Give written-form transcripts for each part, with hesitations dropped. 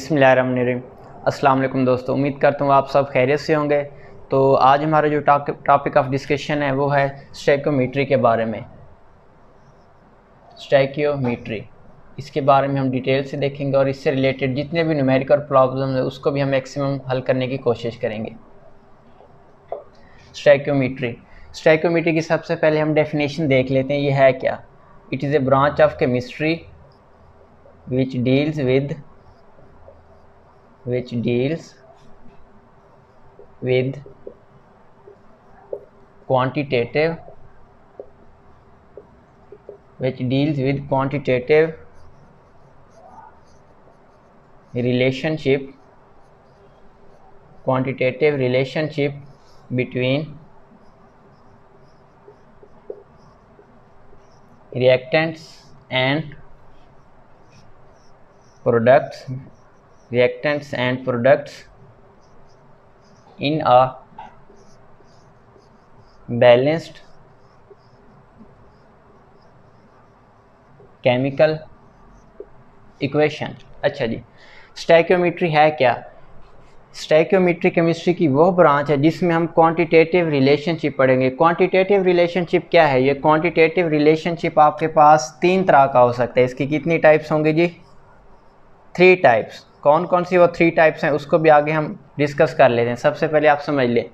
बिस्मिल्लाहिर्रहमानिर्रहीम। अस्सलाम वालेकुम दोस्तों, उम्मीद करता हूँ आप सब खैरियत से होंगे। तो आज हमारा जो टॉपिक ऑफ डिस्कशन है वो है स्टैकियोमेट्री के बारे में। स्टैकियोमेट्री, इसके बारे में हम डिटेल से देखेंगे और इससे रिलेटेड जितने भी न्यूमेरिकल प्रॉब्लम है उसको भी हम मैक्सिमम हल करने की कोशिश करेंगे। स्टैकियोमेट्री की सबसे पहले हम डेफिनेशन देख लेते हैं, ये है क्या। It is a branch of chemistry which deals with quantitative relationship between reactants and products in a balanced chemical equation। अच्छा जी, स्टैकियोमेट्री है क्या। स्टैकियोमेट्री केमिस्ट्री की वो ब्रांच है जिसमें हम क्वांटिटेटिव रिलेशनशिप पढ़ेंगे। क्वांटिटेटिव रिलेशनशिप क्या है। ये क्वांटिटेटिव रिलेशनशिप आपके पास 3 तरह का हो सकता है। इसकी कितनी टाइप्स होंगे जी? 3 टाइप्स। कौन कौन सी वो 3 टाइप्स हैं उसको भी आगे हम डिस्कस कर लेते हैं। सबसे पहले आप समझ लें,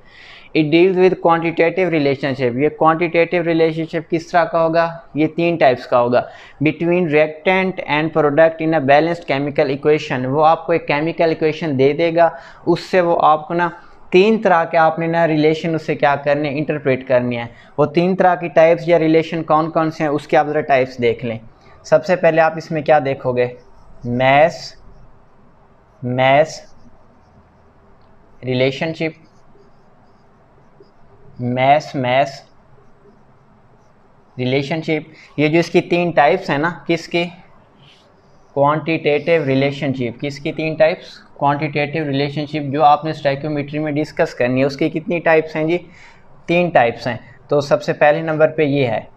it deals with quantitative relationship. ये क्वांटिटेटिव रिलेशनशिप किस तरह का होगा? ये 3 टाइप्स का होगा। Between reactant and product in a balanced chemical equation. वो आपको एक केमिकल इक्वेशन दे देगा, उससे वो आपको ना 3 तरह के आपने ना रिलेशन उससे क्या करने, इंटरप्रेट करनी है। वो 3 तरह की टाइप्स या रिलेशन कौन कौन से हैं उसके आप ज़रा टाइप्स देख लें। सबसे पहले आप इसमें क्या देखोगे, मैस रिलेशनशिप। मैस रिलेशनशिप, ये जो इसकी 3 टाइप्स हैं ना, किसकी? Quantitative relationship. किसकी 3 टाइप्स? क्वांटिटेटिव रिलेशनशिप जो आपने स्टैकियोमेट्री में डिस्कस करनी है। उसकी कितनी टाइप्स हैं जी? 3 टाइप्स हैं। तो सबसे पहले नंबर पे ये है।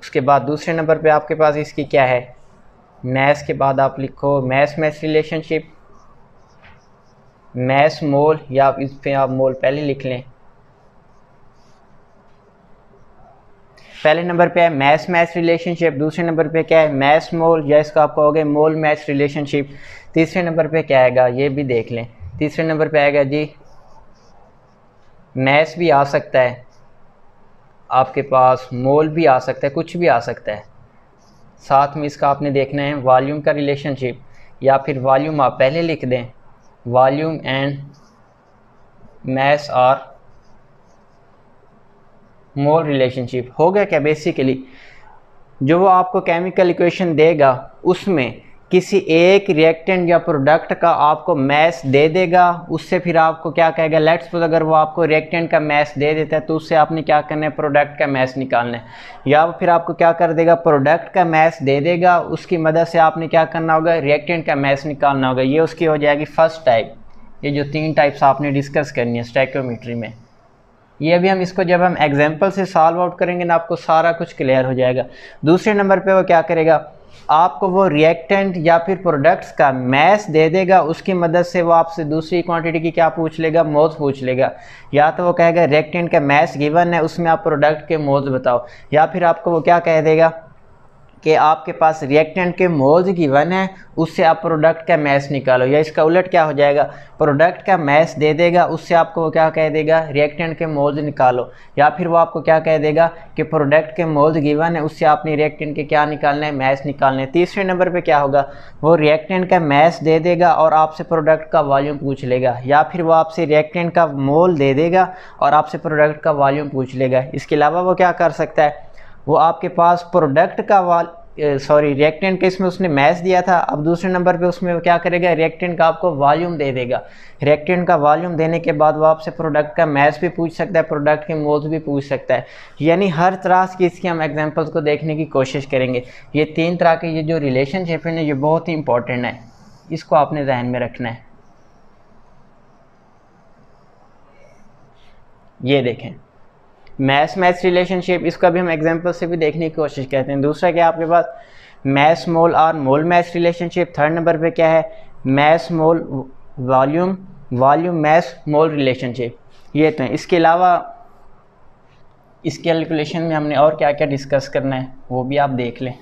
उसके बाद दूसरे नंबर पे आपके पास इसकी क्या है, मैस के बाद आप लिखो मैस रिलेशनशिप, मैस मोल, या इस पे आप मोल पहले लिख लें। पहले नंबर पे है मैस रिलेशनशिप, दूसरे नंबर पे क्या है, मैस मोल, या इसका आप कहोगे मोल मैस रिलेशनशिप। तीसरे नंबर पे क्या आएगा ये भी देख लें। तीसरे नंबर पे आएगा जी मैस भी आ सकता है, आपके पास मोल भी आ सकता है, कुछ भी आ सकता है। साथ में इसका आपने देखना है वॉल्यूम का रिलेशनशिप, या फिर वॉल्यूम आप पहले लिख दें, वॉल्यूम एंड मैस और मोल रिलेशनशिप। हो गया क्या? बेसिकली जो वो आपको केमिकल इक्वेशन देगा उसमें किसी एक रिएक्टेंट या प्रोडक्ट का आपको मैस दे देगा, उससे फिर आपको क्या कहेगा, लेट्स सपोज अगर वो आपको रिएक्टेंट का मैस दे देता है तो उससे आपने क्या करना है, प्रोडक्ट का मैस निकालना है। या फिर आपको क्या कर देगा, प्रोडक्ट का मैस दे देगा, उसकी मदद से आपने क्या करना होगा, रिएक्टेंट का मैस निकालना होगा। ये उसकी हो जाएगी फर्स्ट टाइप। ये जो 3 टाइप्स आपने डिस्कस करनी है स्टैकियोमेट्री में, ये अभी हम इसको जब हम एग्जाम्पल से सॉल्व आउट करेंगे ना, आपको सारा कुछ क्लियर हो जाएगा। दूसरे नंबर पे वो क्या करेगा, आपको वो रिएक्टेंट या फिर प्रोडक्ट्स का मैस दे देगा, उसकी मदद से वो आपसे दूसरी क्वांटिटी की क्या पूछ लेगा, मोल्स पूछ लेगा। या तो वो कहेगा रिएक्टेंट का मैस गिवन है, उसमें आप प्रोडक्ट के मोल्स बताओ। या फिर आपको वो क्या कह देगा कि आपके पास रिएक्टेंट के मोल्स गिवन है, उससे आप प्रोडक्ट का मैस निकालो। या इसका उलट क्या हो जाएगा, प्रोडक्ट का मैस दे देगा, उससे आपको वो क्या कह देगा, रिएक्टेंट के मोल्स निकालो। या फिर वो आपको क्या कह देगा कि प्रोडक्ट के मोल्स गिवन है, उससे आपने रिएक्टेंट के क्या निकालना है, मैस निकालना है। तीसरे नंबर पे क्या होगा, वो रिएक्टेंट का मैस दे देगा और आपसे प्रोडक्ट का वॉल्यूम पूछ लेगा। या फिर वो आपसे रिएक्टेंट का मोल दे देगा और आपसे प्रोडक्ट का वॉल्यूम पूछ लेगा। इसके अलावा वो क्या कर सकता है, वो आपके पास प्रोडक्ट का रिएक्टेंट के इसमें उसने मैस दिया था, अब दूसरे नंबर पे उसमें वो क्या करेगा, रिएक्टेंट का आपको वॉल्यूम दे देगा। रिएक्टेंट का वॉल्यूम देने के बाद वो आपसे प्रोडक्ट का मैस भी पूछ सकता है, प्रोडक्ट के मोल्स भी पूछ सकता है। यानी हर तरह की इसकी हम एग्जांपल्स को देखने की कोशिश करेंगे। ये 3 तरह के ये जो रिलेशनशिप है ना, ये बहुत ही इंपॉर्टेंट है, इसको आपने ध्यान में रखना है। ये देखें मैच रिलेशनशिप, इसका भी हम एग्जांपल से भी देखने की कोशिश करते हैं। दूसरा क्या आपके पास मैस मोल और मोल मैस रिलेशनशिप। थर्ड नंबर पे क्या है, मैस मोल वॉल्यूम वॉल्यूम मैस मोल रिलेशनशिप। ये तो है। इसके अलावा इस कैलकुलेशन में हमने और क्या क्या डिस्कस करना है वो भी आप देख लें।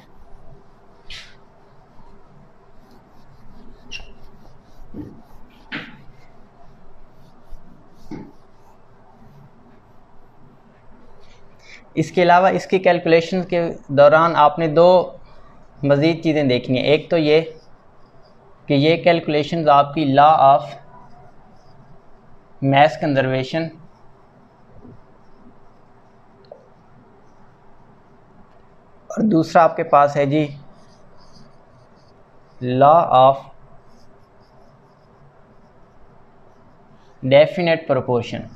इसके अलावा इसकी कैलकुलेशन के दौरान आपने दो मज़ीद चीज़ें देखनी है। एक तो ये कि ये कैलकुलेशन आपकी लॉ ऑफ मैस कंजर्वेशन और दूसरा आपके पास है जी लॉ ऑफ डेफिनेट प्रोपोर्शन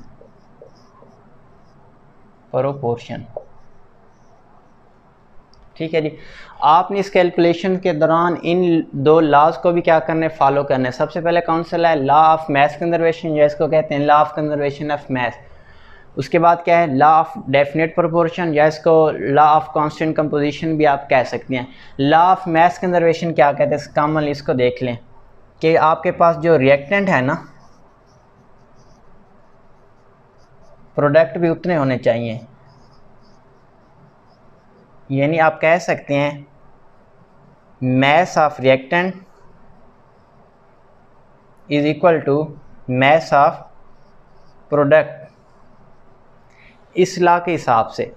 ठीक है जी। आपने इस कैलकुलेशन के दौरान इन दो लॉज को भी क्या करना है, फॉलो करना है। सबसे पहले कौन सा लॉ है, लॉ ऑफ मैस कंजर्वेशन, या इसको कहते हैं law of conservation of mess. उसके बाद क्या है, लॉ ऑफ डेफिनेट प्रोपोर्शन, या इसको लॉ ऑफ कांस्टेंट कंपोजिशन भी आप कह सकते हैं। लॉ ऑफ मैस कंजर्वेशन क्या कहते हैं, कॉमनली इसको देख लें कि आपके पास जो रिएक्टेंट है ना, प्रोडक्ट भी उतने होने चाहिए। यानी आप कह सकते हैं mass of reactant is equal to mass of product, इस लॉ के हिसाब से।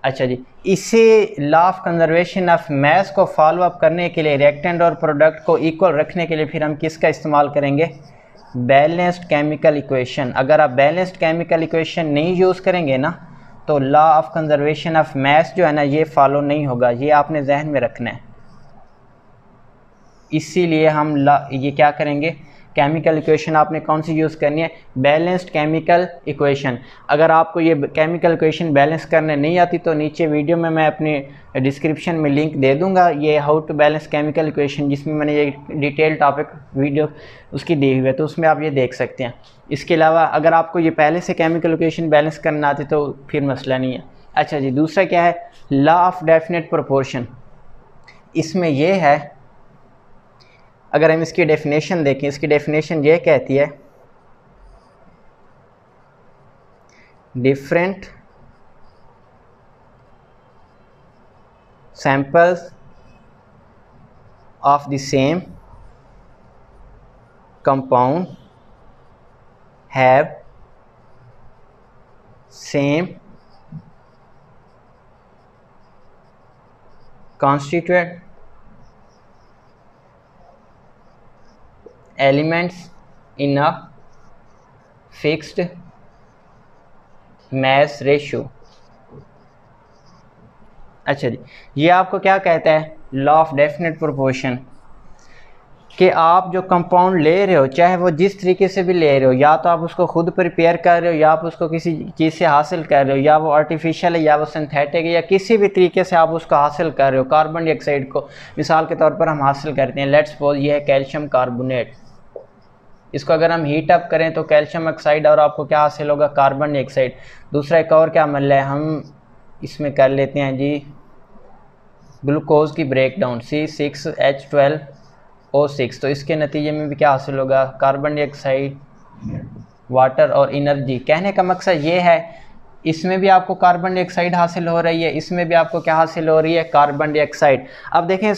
अच्छा जी, इसे law of conservation of mass को फॉलो अप करने के लिए, रिएक्टेंट और प्रोडक्ट को इक्वल रखने के लिए फिर हम किसका इस्तेमाल करेंगे, बैलेंस्ड केमिकल इक्वेशन। अगर आप बैलेंस्ड केमिकल इक्वेशन नहीं यूज़ करेंगे ना तो law of conservation of mess जो है ना ये फॉलो नहीं होगा, ये आपने जहन में रखना है। इसीलिए हम ये क्या करेंगे, केमिकल इक्वेशन आपने कौन सी यूज़ करनी है, बैलेंस्ड केमिकल इक्वेशन। अगर आपको ये केमिकल इक्वेशन बैलेंस करने नहीं आती तो नीचे वीडियो में मैं अपनी डिस्क्रिप्शन में लिंक दे दूंगा, ये how to balance chemical equation, जिसमें मैंने ये डिटेल टॉपिक वीडियो उसकी दी हुई है, तो उसमें आप ये देख सकते हैं। इसके अलावा अगर आपको ये पहले से केमिकल इक्वेशन बैलेंस करना आती तो फिर मसला नहीं है। अच्छा जी, दूसरा क्या है, लॉ ऑफ डेफिनेट प्रोपोर्शन। इसमें यह है, अगर हम इसकी डेफिनेशन देखें, इसकी डेफिनेशन ये कहती है different samples of the same compound have same constituent elements in a fixed mass ratio। अच्छा जी, ये आपको क्या कहता है, लॉ ऑफ डेफिनेट प्रोपोर्शन, कि आप जो कंपाउंड ले रहे हो चाहे वो जिस तरीके से भी ले रहे हो, या तो आप उसको खुद प्रिपेयर कर रहे हो, या आप उसको किसी चीज़ से हासिल कर रहे हो, या वो आर्टिफिशियल है या वो सिंथेटिक है, या किसी भी तरीके से आप उसको हासिल कर रहे हो। कार्बन डाइऑक्साइड को मिसाल के तौर पर हम हासिल करते हैं, लेट्स सपोज ये है कैल्शियम कार्बोनेट। इसको अगर हम हीट अप करें तो कैल्शियम ऑक्साइड और आपको क्या हासिल होगा, कार्बन डाइऑक्साइड। दूसरा एक और क्या मिल रहा है, हम इसमें कर लेते हैं जी ग्लूकोज की ब्रेकडाउन C6H12O6, तो इसके नतीजे में भी क्या हासिल होगा, कार्बन डाइऑक्साइड, वाटर और एनर्जी। कहने का मकसद ये है, इसमें भी आपको कार्बन डाइऑक्साइड हासिल हो रही है, इसमें भी आपको क्या हासिल हो रही है, कार्बन डाइऑक्साइड। अब देखें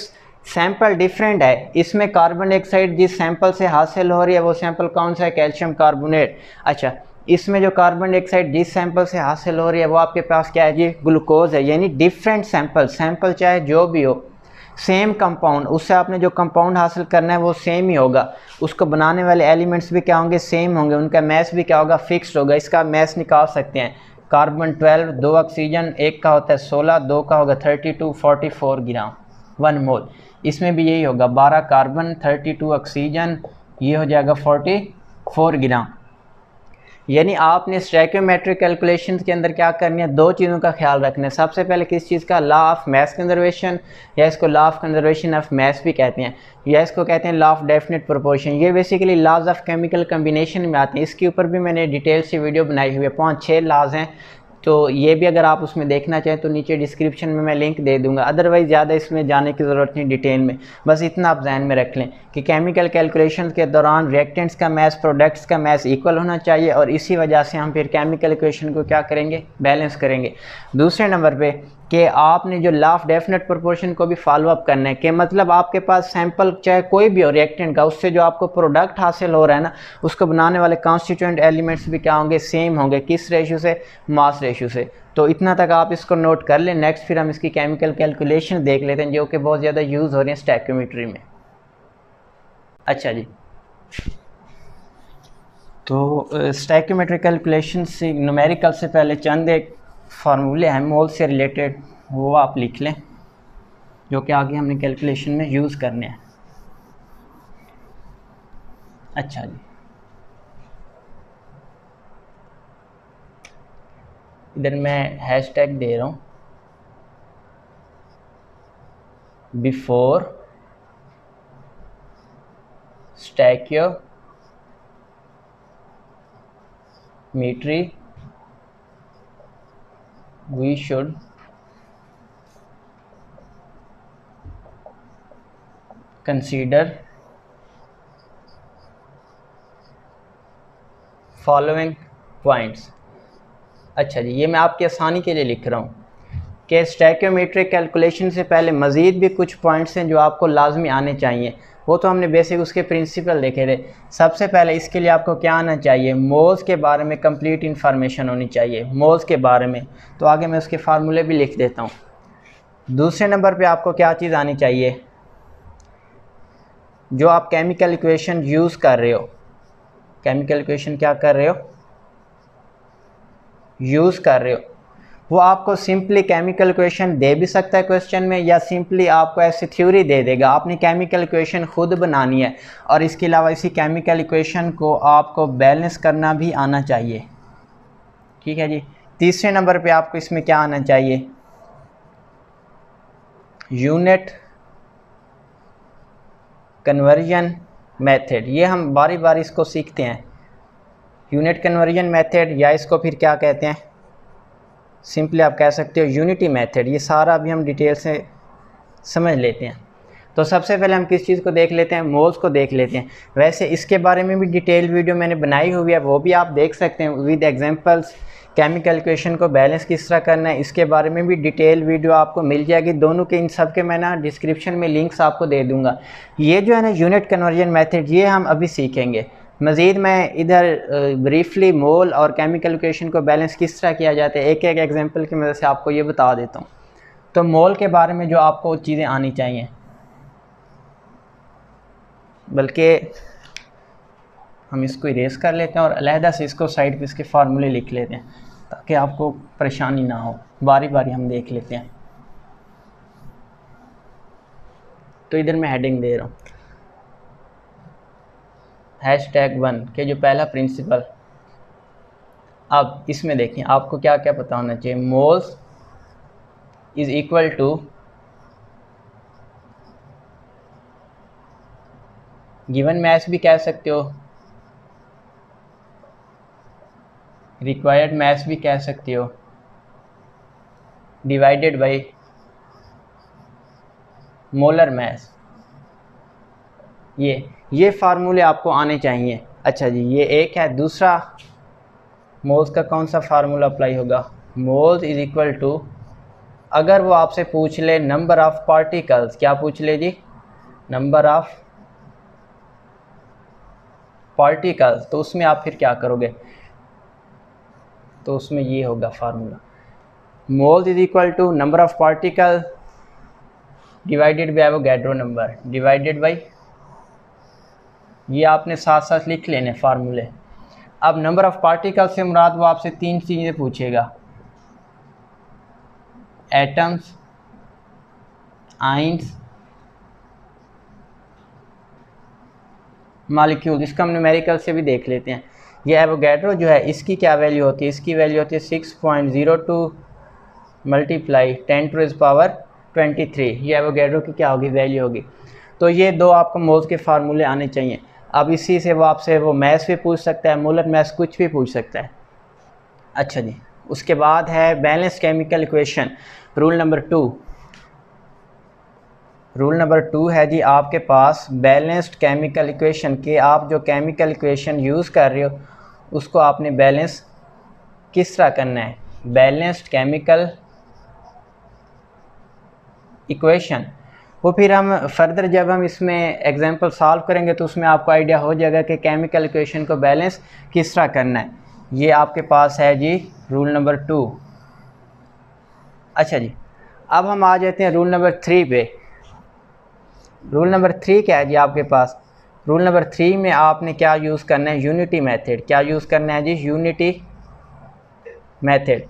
सैंपल डिफरेंट है, इसमें कार्बन डाइऑक्साइड जिस सैंपल से हासिल हो रही है वो सैंपल कौन सा है, कैल्शियम कार्बोनेट। अच्छा, इसमें जो कार्बन डाइऑक्साइड जिस सैंपल से हासिल हो रही है वो आपके पास क्या है जी, ग्लूकोज है। यानी डिफरेंट सैंपल चाहे जो भी हो, सेम कंपाउंड, उससे आपने जो कंपाउंड हासिल करना है वो सेम ही होगा, उसको बनाने वाले एलिमेंट्स भी क्या होंगे, सेम होंगे, उनका मैस भी क्या होगा, फिक्स्ड होगा। इसका मैस निकाल सकते हैं, कार्बन 12, 2 ऑक्सीजन, एक का होता है 16, 2 का होगा 32, 44 ग्राम 1 मोल। इसमें भी यही होगा, 12 कार्बन, 32 ऑक्सीजन, ये हो जाएगा 44 ग्राम। यानी आपने स्टोइकियोमेट्रिक कैलकुलेशंस के अंदर क्या करनी है, दो चीज़ों का ख्याल रखना है। सबसे पहले किस चीज़ का, लॉ ऑफ मैस कंजर्वेशन, या इसको law of conservation of mass भी कहते हैं, या इसको कहते हैं लॉ ऑफ डेफिनेट प्रोपोर्शन। ये basically laws of chemical combination में आते हैं। इसके ऊपर भी मैंने डिटेल से वीडियो बनाई हुई है, 5-6 लॉज हैं, तो ये भी अगर आप उसमें देखना चाहें तो नीचे डिस्क्रिप्शन में मैं लिंक दे दूंगा। अदरवाइज़ ज़्यादा इसमें जाने की ज़रूरत नहीं डिटेल में, बस इतना आप ध्यान में रख लें कि केमिकल कैलकुलेशन के दौरान रिएक्टेंट्स का मैस प्रोडक्ट्स का मैस इक्वल होना चाहिए, और इसी वजह से हम फिर केमिकल इक्वेशन को क्या करेंगे, बैलेंस करेंगे। दूसरे नंबर पे कि आपने जो लॉ ऑफ डेफिनेट प्रोपोर्शन को भी फॉलो अप करना है, कि मतलब आपके पास सैंपल चाहे कोई भी हो रिएक्टेंट का, उससे जो आपको प्रोडक्ट हासिल हो रहा है ना, उसको बनाने वाले कॉन्स्टिट्यूएंट एलिमेंट्स भी क्या होंगे, सेम होंगे। किस रेशियो से, मास रेशियो से। तो इतना तक आप इसको नोट कर लें। नेक्स्ट फिर हम इसकी केमिकल कैलकुलेशन देख लेते हैं जो कि बहुत ज़्यादा यूज़ हो रही है स्टैक्योमेट्री में। अच्छा जी, तो स्टैक्योमेट्री कैलकुलेशन से न्यूमेरिकल से पहले चंद एक फार्मूले हैं मोल से रिलेटेड, वो आप लिख लें जो कि आगे हमने कैलकुलेशन में यूज़ करने हैं। अच्छा जी, इधर मैं हैशटैग दे रहा हूँ before स्टैक्योमेट्री we should consider following points। अच्छा जी, ये मैं आपकी आसानी के लिए लिख रहा हूँ कि स्टैक्योमेट्रिक कैलकुलेशन से पहले मज़ीद भी कुछ पॉइंट्स हैं जो आपको लाजमी आने चाहिए। वो तो हमने बेसिक उसके प्रिंसिपल देखे थे। सबसे पहले इसके लिए आपको क्या आना चाहिए, मोल्स के बारे में कंप्लीट इन्फॉर्मेशन होनी चाहिए, मोल्स के बारे में। तो आगे मैं उसके फार्मूले भी लिख देता हूँ। दूसरे नंबर पे आपको क्या चीज़ आनी चाहिए, जो आप केमिकल इक्वेशन यूज़ कर रहे हो, केमिकल इक्वेशन क्या कर रहे हो, यूज़ कर रहे हो, वो आपको सिंपली केमिकल इक्वेशन दे भी सकता है क्वेश्चन में, या सिंपली आपको ऐसी थ्योरी दे देगा। आपने केमिकल इक्वेशन खुद बनानी है, और इसके अलावा इसी केमिकल इक्वेशन को आपको बैलेंस करना भी आना चाहिए। ठीक है जी। तीसरे नंबर पे आपको इसमें क्या आना चाहिए, यूनिट कन्वर्जन मेथड। ये हम बारी बारी इसको सीखते हैं, यूनिट कन्वर्जन मेथड, या इसको फिर क्या कहते हैं, सिंपली आप कह सकते हो यूनिटी मेथड। ये सारा अभी हम डिटेल से समझ लेते हैं। तो सबसे पहले हम किस चीज़ को देख लेते हैं, मोल्स को देख लेते हैं। वैसे इसके बारे में भी डिटेल वीडियो मैंने बनाई हुई है, वो भी आप देख सकते हैं विद एग्जांपल्स। केमिकल इक्वेशन को बैलेंस किस तरह करना है, इसके बारे में भी डिटेल वीडियो आपको मिल जाएगी। दोनों के इन सब के मैं ना डिस्क्रिप्शन में लिंक्स आपको दे दूँगा। ये जो है ना यूनिट कन्वर्जन मेथड, ये हम अभी सीखेंगे। मज़ीद मैं इधर ब्रीफली मोल और केमिकल इक्वेशन को बैलेंस किस तरह किया जाता है एक एक एग्जांपल की मदद से आपको ये बता देता हूँ। तो मोल के बारे में जो आपको चीज़ें आनी चाहिए, बल्कि हम इसको इरेज कर लेते हैं और अलहदा से इसको साइड पे इसके फार्मूले लिख लेते हैं ताकि आपको परेशानी ना हो। बारी बारी हम देख लेते हैं। तो इधर मैं हेडिंग दे रहा हूँ #1 के जो पहला प्रिंसिपल। अब इसमें देखें आपको क्या क्या पता होना चाहिए। Moles is equal to given mass भी कह सकते हो, रिक्वायर्ड मैस भी कह सकते हो, डिवाइडेड बाय मोलर मैस। ये फार्मूले आपको आने चाहिए। अच्छा जी, ये एक है। दूसरा, मोल्स का कौन सा फार्मूला अप्लाई होगा, मोल्स इज इक्वल टू, अगर वो आपसे पूछ ले नंबर ऑफ पार्टिकल्स, क्या पूछ ले जी, नंबर ऑफ पार्टिकल्स, तो उसमें आप फिर क्या करोगे, तो उसमें ये होगा formula, moles is equal to number of particle divided by Avogadro number, divided by, ये आपने साथ साथ लिख लेने फार्मूले। अब नंबर ऑफ पार्टिकल से मुराद वो आपसे 3 चीज़ें पूछेगा, एटम्स, आइंस, मॉलिक्यूल। इसका हम न्यूमेरिकल से भी देख लेते हैं। ये एवोगैड्रो जो है इसकी क्या वैल्यू होती है, इसकी वैल्यू होती है 6.02 मल्टीप्लाई 10⁻23। ये एवोगैड्रो की क्या होगी, वैल्यू होगी। तो ये दो आपको मोल्स के फार्मूले आने चाहिए। अब इसी से वो आपसे वो मैस भी पूछ सकता है, मोलर मैस, कुछ भी पूछ सकता है। अच्छा जी, उसके बाद है balanced chemical equation. Rule number 2, rule number 2 है जी आपके पास बैलेंस्ड केमिकल इक्वेशन के आप जो केमिकल इक्वेशन यूज़ कर रहे हो उसको आपने बैलेंस किस तरह करना है। बैलेंस्ड केमिकल इक्वेशन वो फिर हम फर्दर जब हम इसमें एग्जांपल सॉल्व करेंगे तो उसमें आपको आइडिया हो जाएगा कि केमिकल इक्वेशन को बैलेंस किस तरह करना है। ये आपके पास है जी रूल नंबर 2। अच्छा जी, अब हम आ जाते हैं रूल नंबर 3 पे। रूल नंबर 3 क्या है जी आपके पास। रूल नंबर 3 में आपने क्या यूज़ करना है, यूनिटी मेथड। क्या यूज़ करना है जी, यूनिटी मेथड।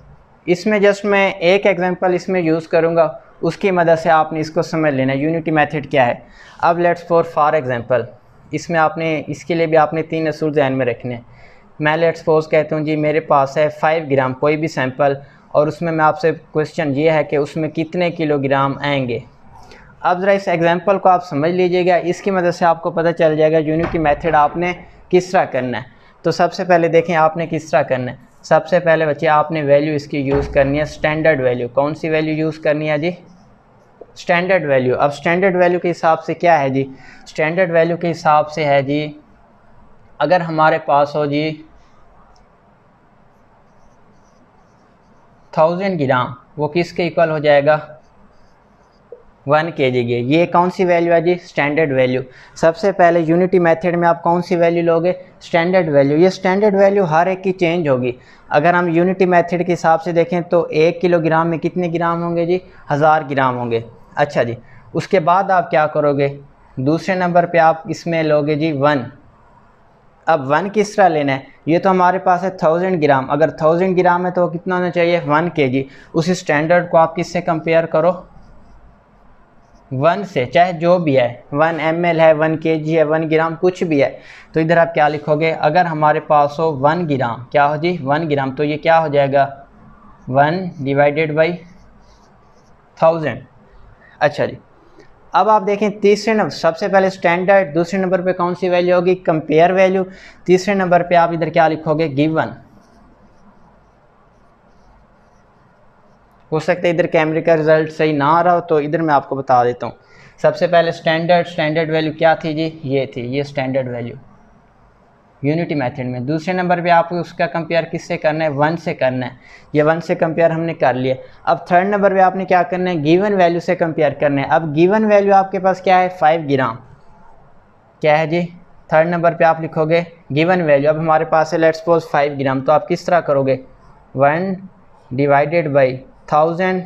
इसमें जस्ट मैं एक एग्जांपल इसमें यूज़ करूँगा, उसकी मदद से आपने इसको समझ लेना है यूनिटी मेथड क्या है। अब लेट्स फॉर एग्जांपल इसमें आपने इसके लिए भी आपने 3 असूल ध्यान में रखने हैं। मैं लेट्स सपोज कहता हूँ जी मेरे पास है 5 ग्राम कोई भी सैंपल, और उसमें मैं आपसे क्वेश्चन ये है कि उसमें कितने किलोग्राम आएंगे। अब ज़रा इस एग्जांपल को आप समझ लीजिएगा, इसकी मदद से आपको पता चल जाएगा यूनिटी मेथड आपने किस तरह करना है। तो सबसे पहले देखें आपने किस तरह करना है। सबसे पहले बच्चे आपने वैल्यू इसकी यूज़ करनी है स्टैंडर्ड वैल्यू। कौन सी वैल्यू यूज़ करनी है जी, स्टैंडर्ड वैल्यू। अब स्टैंडर्ड वैल्यू के हिसाब से क्या है जी, स्टैंडर्ड वैल्यू के हिसाब से है जी अगर हमारे पास हो जी 1000 ग्राम, वो किसके इक्वल हो जाएगा, 1 kg के। ये कौन सी वैल्यू है जी, स्टैंडर्ड वैल्यू। सबसे पहले यूनिटी मेथड में आप कौन सी वैल्यू लोगे, स्टैंडर्ड वैल्यू। ये स्टैंडर्ड वैल्यू हर एक की चेंज होगी। अगर हम यूनिटी मेथड के हिसाब से देखें तो 1 किलोग्राम में कितने ग्राम होंगे जी, 1000 ग्राम होंगे। अच्छा जी, उसके बाद आप क्या करोगे, दूसरे नंबर पर आप इसमें लोगे जी 1। अब 1 किस तरह लेना है, ये तो हमारे पास है 1000 ग्राम। अगर 1000 ग्राम है तो कितना होना चाहिए, 1 kg। उस स्टैंडर्ड को आप किससे कंपेयर करो, 1 से, चाहे जो भी है 1 ml है, 1 kg है, 1 ग्राम कुछ भी है। तो इधर आप क्या लिखोगे, अगर हमारे पास हो 1 ग्राम, क्या हो जी 1 ग्राम, तो ये क्या हो जाएगा 1 डिवाइडेड बाई 1000। अच्छा जी, अब आप देखें तीसरे नंबर, सबसे पहले स्टैंडर्ड, दूसरे नंबर पे कौन सी वैल्यू होगी, कंपेयर वैल्यू। तीसरे नंबर पे आप इधर क्या लिखोगे, गिवन। हो सकता है इधर कैमरे का रिजल्ट सही ना आ रहा हो, तो इधर मैं आपको बता देता हूँ। सबसे पहले स्टैंडर्ड वैल्यू क्या थी जी, ये थी, ये स्टैंडर्ड वैल्यू यूनिटी मेथड में। दूसरे नंबर पे आपको उसका कंपेयर किससे करना है, 1 से करना है। ये 1 से कंपेयर हमने कर लिया। अब थर्ड नंबर पे आपने क्या करना है, गिवन वैल्यू से कंपेयर करना है। अब गिवन वैल्यू आपके पास क्या है, 5 ग्राम। क्या है जी, थर्ड नंबर पे आप लिखोगे गिवन वैल्यू। अब हमारे पास है लेट्स सपोज 5 ग्राम, तो आप किस तरह करोगे, 1 डिवाइडेड बाई 1000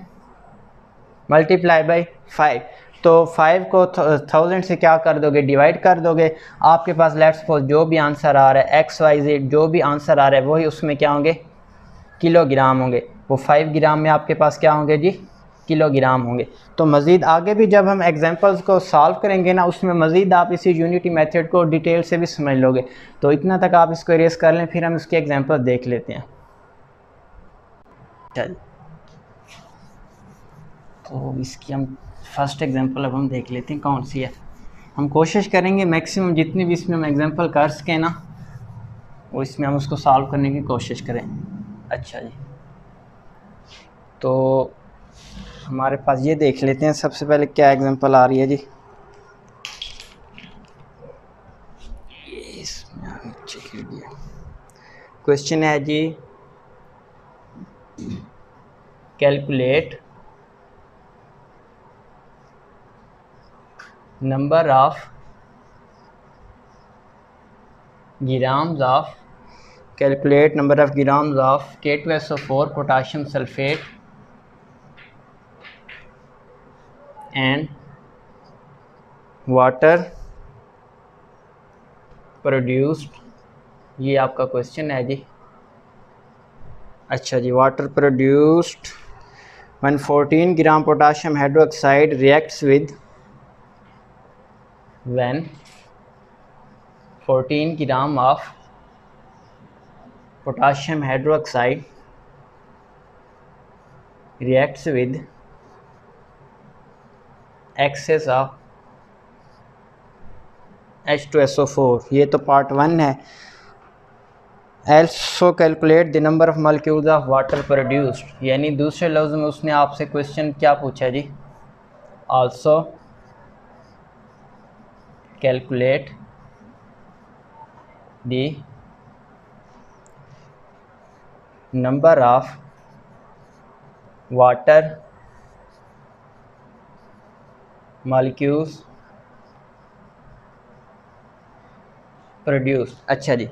मल्टीप्लाई बाई 5। तो 5 को 1000 से क्या कर दोगे, डिवाइड कर दोगे। आपके पास लेट्स सपोज जो भी आंसर आ रहा है XYZ, जो भी आंसर आ रहा है वही उसमें क्या होंगे, किलोग्राम होंगे। वो 5 ग्राम में आपके पास क्या होंगे जी, किलोग्राम होंगे। तो मज़ीद आगे भी जब हम एग्जांपल्स को सॉल्व करेंगे ना, उसमें मज़ीद आप इसी यूनिटी मेथड को डिटेल से भी समझ लोगे। तो इतना तक आप इसको इरेज कर लें, फिर हम इसके एग्जांपल देख लेते हैं। चल, तो इसकी हम फर्स्ट एग्जांपल अब हम देख लेते हैं कौन सी है। हम कोशिश करेंगे मैक्सिमम जितनी भी इसमें हम एग्जांपल कर सकें ना, वो इसमें हम उसको सॉल्व करने की कोशिश करें। अच्छा जी, तो हमारे पास ये देख लेते हैं सबसे पहले क्या एग्जांपल आ रही है जी। इसमें क्वेश्चन है जी, calculate number of grams of calculate number of grams of K2SO4 potassium sulfate and water produced। ये आपका क्वेश्चन है जी। अच्छा जी, water produced when 14 gram potassium hydroxide reacts with, when 14 gram of potassium hydroxide reacts with excess of H2SO4। ये तो part 1 है। Also calculate the number of molecules of water produced, यानी दूसरे लफ्ज़ में उसने आपसे क्वेश्चन क्या पूछा जी, also calculate the number of water molecules produced. अच्छा जी,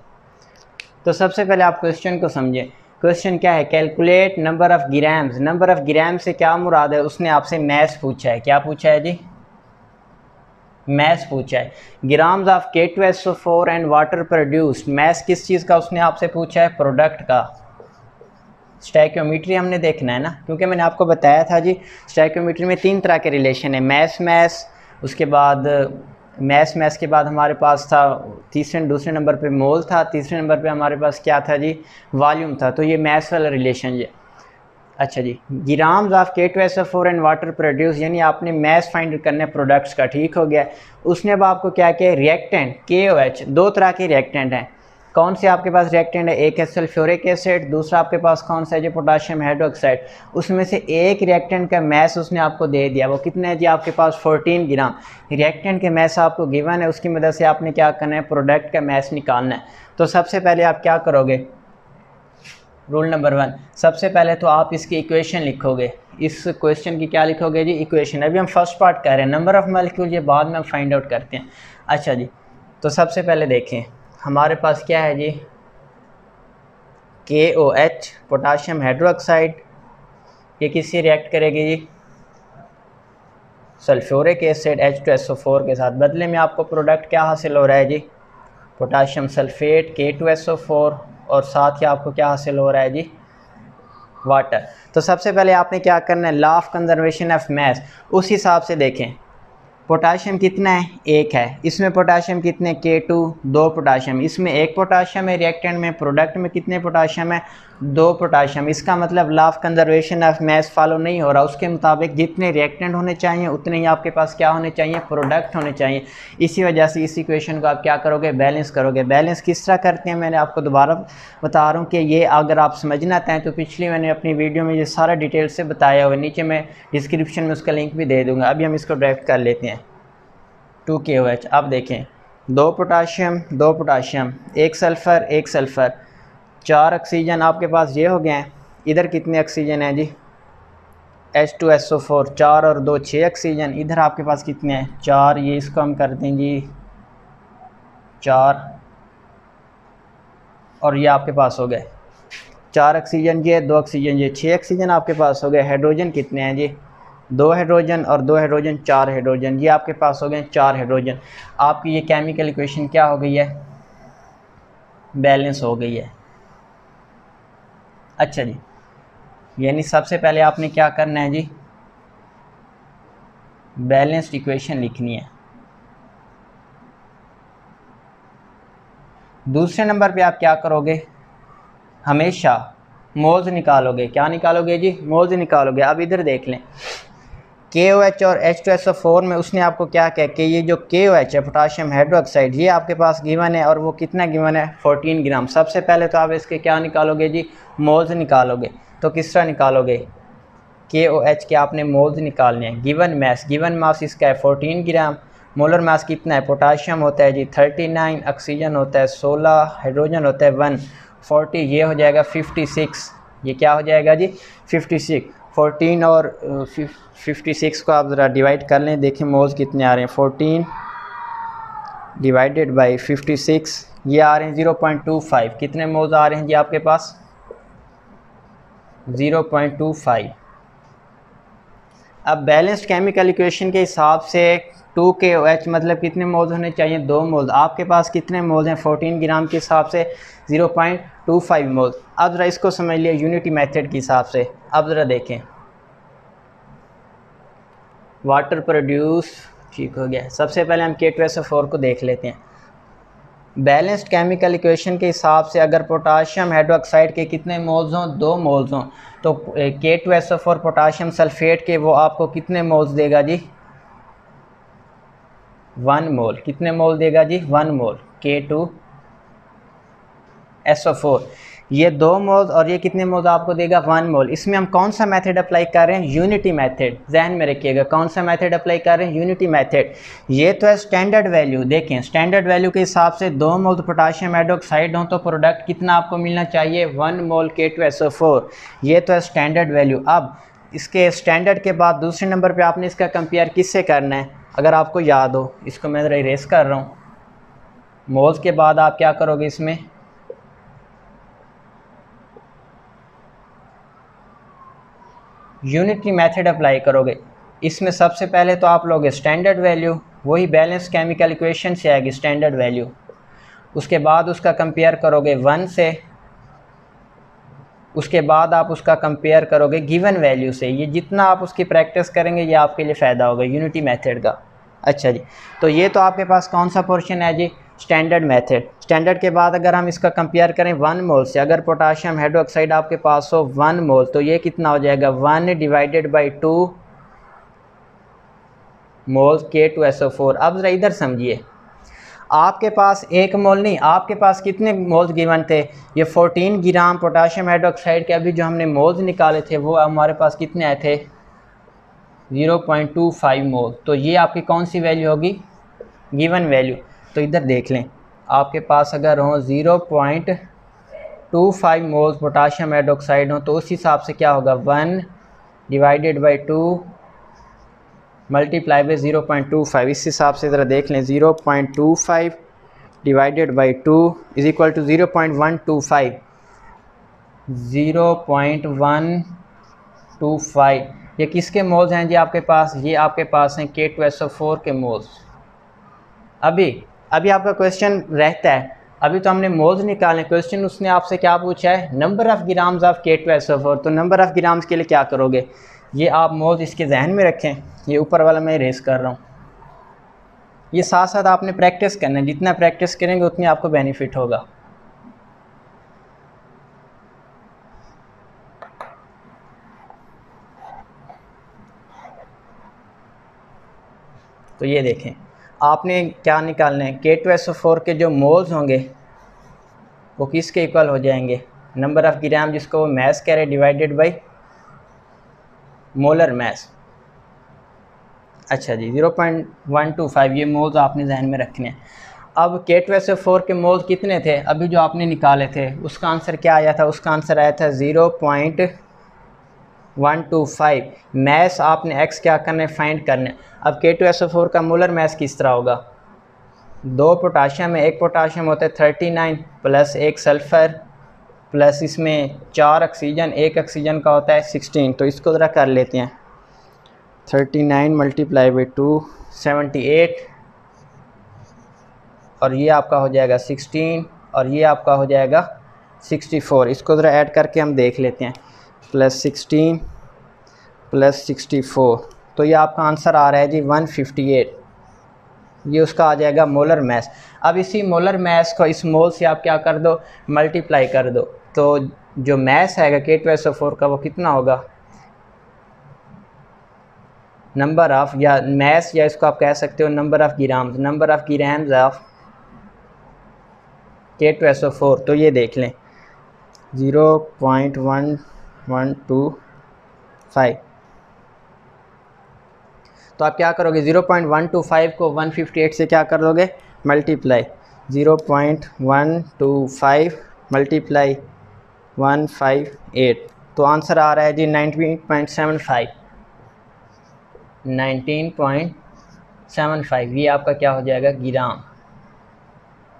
तो सबसे पहले आप क्वेश्चन को समझें। क्वेश्चन क्या है, calculate number of grams. Number of gram से क्या मुराद है, उसने आपसे मैथ पूछा है। क्या पूछा है जी, मैथ पूछा है। Grams of K2SO4 and water produced, math किस चीज़ का उसने आपसे पूछा है, प्रोडक्ट का। स्टैइकियोमेट्री हमने देखना है ना, क्योंकि मैंने आपको बताया था जी स्टैइकियोमेट्री में 3 तरह के रिलेशन है, मैथ्स, उसके बाद मैथ्स के बाद हमारे पास था दूसरे नंबर पे मोल था, तीसरे नंबर पे हमारे पास क्या था जी, वॉल्यूम था। तो ये मैथ्स वाला रिलेशन ये। अच्छा जी, grams of K2SO4 and water produce, यानी आपने मैथ्स फाइंड करने प्रोडक्ट्स का, ठीक हो गया। उसने अब आपको क्या किया, रिएक्टेंट KOH, 2 तरह के रिएक्टेंट हैं। कौन से आपके पास रिएक्टेंट है, एक है सल्फ्यूरिक एसिड, दूसरा आपके पास कौन सा है जो पोटाशियम हाइड्रोक्साइड। उसमें से एक रिएक्टेंट का मैस उसने आपको दे दिया, वो कितना है जी आपके पास 14 ग्राम। रिएक्टेंट के मैस आपको गिवन है, उसकी मदद से आपने क्या करना है, प्रोडक्ट का मैस निकालना है। तो सबसे पहले आप क्या करोगे, रूल नंबर 1, सबसे पहले तो आप इसकी इक्वेशन लिखोगे। इस क्वेश्चन की क्या लिखोगे जी, इक्वेशन। अभी हम फर्स्ट पार्ट कर रहे हैं, नंबर ऑफ़ मॉलिक्यूल ये बाद में हम फाइंड आउट करते हैं। अच्छा जी, तो सबसे पहले देखें हमारे पास क्या है जी, KOH पोटाशियम हाइड्रोक्साइड, ये किससे रिएक्ट करेगी जी, सल्फ्यूरिक एसिड H2SO4 के साथ। बदले में आपको प्रोडक्ट क्या हासिल हो रहा है जी, पोटाशियम सल्फेट K2SO4, और साथ ही आपको क्या हासिल हो रहा है जी, वाटर। तो सबसे पहले आपने क्या करना है, law of conservation of mass, उस हिसाब से देखें। पोटाशियम कितना है, 1 है। इसमें पोटाशियम कितने, K2, 2 पोटाशियम। इसमें 1 पोटाशियम है रिएक्टेंट में, प्रोडक्ट में कितने पोटाशियम है, 2 पोटाशियम। इसका मतलब law of conservation of mass follow नहीं हो रहा। उसके मुताबिक जितने रिएक्टेंट होने चाहिए उतने ही आपके पास क्या होने चाहिए, प्रोडक्ट होने चाहिए। इसी वजह से इस इक्वेशन को आप क्या करोगे, बैलेंस करोगे। बैलेंस किस तरह करते हैं, मैंने आपको दोबारा बता रहा हूँ कि ये अगर आप समझना चाहें तो पिछली मैंने अपनी वीडियो में ये सारा डिटेल से बताया हुआ, नीचे मैं डिस्क्रिप्शन में उसका लिंक भी दे दूँगा। अभी हम इसको डायरेक्ट कर लेते हैं। 2 KOH, अब देखें 2 potassium 2 potassium, 1 sulphur 1 sulphur, 4 oxygen आपके पास ये हो गए हैं। इधर कितने ऑक्सीजन हैं जी, H2SO4, 4 और 2 6 ऑक्सीजन। इधर आपके पास कितने हैं, 4, ये इसको हम कर दें जी 4, और ये आपके पास हो गए 4 ऑक्सीजन, ये 2 ऑक्सीजन, ये 6 ऑक्सीजन आपके पास हो गए। हाइड्रोजन कितने हैं जी, 2 हाइड्रोजन और 2 हाइड्रोजन, 4 हाइड्रोजन, ये आपके पास हो गए 4 हाइड्रोजन। आपकी ये केमिकल इक्वेशन क्या हो गई है, बैलेंस हो गई है। अच्छा जी, यानी सबसे पहले आपने क्या करना है जी, बैलेंस्ड इक्वेशन लिखनी है। दूसरे नंबर पे आप क्या करोगे, हमेशा मोल्स निकालोगे। क्या निकालोगे जी, मोल्स निकालोगे। अब इधर देख लें, KOH और H2SO4 में उसने आपको क्या कहा कि ये जो KOH है पोटाशियम हाइड्रोक्साइड, ये आपके पास गिवन है, और वो कितना गिवन है, 14 ग्राम। सबसे पहले तो आप इसके क्या निकालोगे जी, मोल्स निकालोगे। तो किस तरह निकालोगे, KOH के आपने मोल्स निकालने हैं। गिवन मास इसका है 14 ग्राम। मोलर मास कितना है, पोटाशियम होता है जी 39, ऑक्सीजन होता है 16, हाइड्रोजन होता है 1, 40, ये हो जाएगा 56। ये क्या हो जाएगा जी, 56। 14 और 56 को आप ज़रा डिवाइड कर लें, देखें मोल्स कितने आ रहे हैं। 14 डिवाइडेड बाई 56, ये आ रहे हैं 0.25। कितने मोल्स आ रहे हैं जी आपके पास, 0.25। अब बैलेंस्ड केमिकल इक्वेशन के हिसाब से 2 KOH मतलब कितने मोल्स होने चाहिए, 2 मोल्स। आपके पास कितने मोल्स हैं, 14 ग्राम के हिसाब से 0.25 मोल्स। अब ज़रा इसको समझ लिया यूनिटी मेथड के हिसाब से। अब ज़रा देखें, वाटर प्रोड्यूस, ठीक हो गया। सबसे पहले हम K2SO4 को देख लेते हैं। बैलेंस्ड केमिकल इक्वेशन के हिसाब से अगर पोटाशियम हाइड्रोक्साइड के कितने मोल्स हों, 2 मोल्स हों, तो K2SO4 पोटाशियम सल्फेट के वो आपको कितने मोल्स देगा जी, 1 मोल। कितने मोल देगा जी, 1 मोल SO4, ये 2 मोल्स और ये कितने मोल्स आपको देगा 1 मोल। इसमें हम कौन सा मेथड अप्लाई कर रहे हैं, यूनिटी मेथड, जहन में रखिएगा कौन सा मेथड अप्लाई कर रहे हैं, यूनिटी मेथड। ये तो है स्टैंडर्ड वैल्यू, देखें स्टैंडर्ड वैल्यू के हिसाब से 2 मोल पोटाशियम हाइड्रोक्साइड हो तो प्रोडक्ट कितना आपको मिलना चाहिए 1 मोल K2SO4, ये तो है स्टैंडर्ड वैल्यू। अब इसके स्टैंडर्ड के बाद दूसरे नंबर पे आपने इसका कंपेयर किससे करना है, अगर आपको याद हो, इसको मैं ज़रा इरेज कर रहा हूँ। मोल्स के बाद आप क्या करोगे, इसमें यूनिटी मेथड अप्लाई करोगे। इसमें सबसे पहले तो आप लोगे स्टैंडर्ड वैल्यू, वही बैलेंस केमिकल इक्वेशन से आएगी स्टैंडर्ड वैल्यू, उसके बाद उसका कंपेयर करोगे 1 से, उसके बाद आप उसका कंपेयर करोगे गिवन वैल्यू से। ये जितना आप उसकी प्रैक्टिस करेंगे ये आपके लिए फ़ायदा होगा यूनिटी मेथड का। अच्छा जी, तो ये तो आपके पास कौन सा पोर्शन है जी, स्टैंडर्ड मेथड। स्टैंडर्ड के बाद अगर हम इसका कंपेयर करें 1 मोल से, अगर पोटाशियम हाइड्रोक्साइड आपके पास हो 1 मोल, तो ये कितना हो जाएगा 1 डिवाइडेड बाई 2 मोल्स K2SO4। अब ज़रा इधर समझिए, आपके पास 1 मोल नहीं, आपके पास कितने मोल्स गिवन थे, ये 14 ग्राम पोटाशियम हाइड्रोक्साइड के अभी जो हमने मोल्स निकाले थे वो हमारे पास कितने आए थे 0.25 मोल। तो ये आपकी कौन सी वैल्यू होगी, गिवन वैल्यू। तो इधर देख लें, आपके पास अगर हो 0.25 मोल्स पोटाशियम हाइड्रोक्साइड हो तो उस हिसाब से क्या होगा 1 डिवाइडेड बाई 2 मल्टीप्लाई बाई 0.25। इस हिसाब से ज़रा देख लें, 0.25 divided by 2 is equal to 0.125, 0.125। ये किसके मोल्स हैं जी आपके पास, ये आपके पास हैं K2SO4 के मोल्स। अभी आपका क्वेश्चन रहता है, अभी तो हमने मोल्स निकाले, क्वेश्चन उसने आपसे क्या पूछा है, number of grams of K2SO4। तो नंबर ऑफ़ ग्राम्स के लिए क्या करोगे, ये आप मोल्स इसके जहन में रखें, ये ऊपर वाला मैं इरेज कर रहा हूँ। ये साथ साथ आपने प्रैक्टिस करना है, जितना प्रैक्टिस करेंगे उतनी आपको बेनिफिट होगा। तो ये देखें, आपने क्या निकालना है, K2SO4 के जो मोल्स होंगे वो किसके इक्वल हो जाएंगे, नंबर ऑफ़ ग्राम जिसको वो मैस कह रहे डिवाइडेड बाई मोलर मैस। अच्छा जी, 0.125 ये मोल्स आपने जहन में रखने हैं। अब K2SO4 के मोल्स कितने थे, अभी जो आपने निकाले थे उसका आंसर क्या आया था, उसका आंसर आया था 0.125। मैस आपने x क्या करना है, फाइंड करना है। अब K2SO4 का मोलर मैस किस तरह होगा, 2 पोटाशियम है, 1 पोटाशियम होता है 39 प्लस 1 सल्फ़र प्लस इसमें 4 ऑक्सीजन, 1 ऑक्सीजन का होता है 16। तो इसको ज़रा कर लेते हैं, 39 मल्टीप्लाई बाई 2 78, और ये आपका हो जाएगा 16 और ये आपका हो जाएगा 64। इसको ज़रा ऐड करके हम देख लेते हैं, प्लस 16 प्लस 64, तो ये आपका आंसर आ रहा है जी 158। ये उसका आ जाएगा मोलर मैस। अब इसी मोलर मैस को इस मोल से आप क्या कर दो, मल्टीप्लाई कर दो, तो जो मैस आएगा K2SO4 का वो कितना होगा, नंबर ऑफ़, या मैस, या इसको आप कह सकते हो number of grams, number of grams of K2SO4। तो ये देख लें 0.1125। तो आप क्या करोगे, 0.125 को 158 से क्या कर दोगे, मल्टीप्लाई, 0.125 मल्टीप्लाई 158, तो आंसर आ रहा है जी 19.75। 19.75 ये आपका क्या हो जाएगा, ग्राम।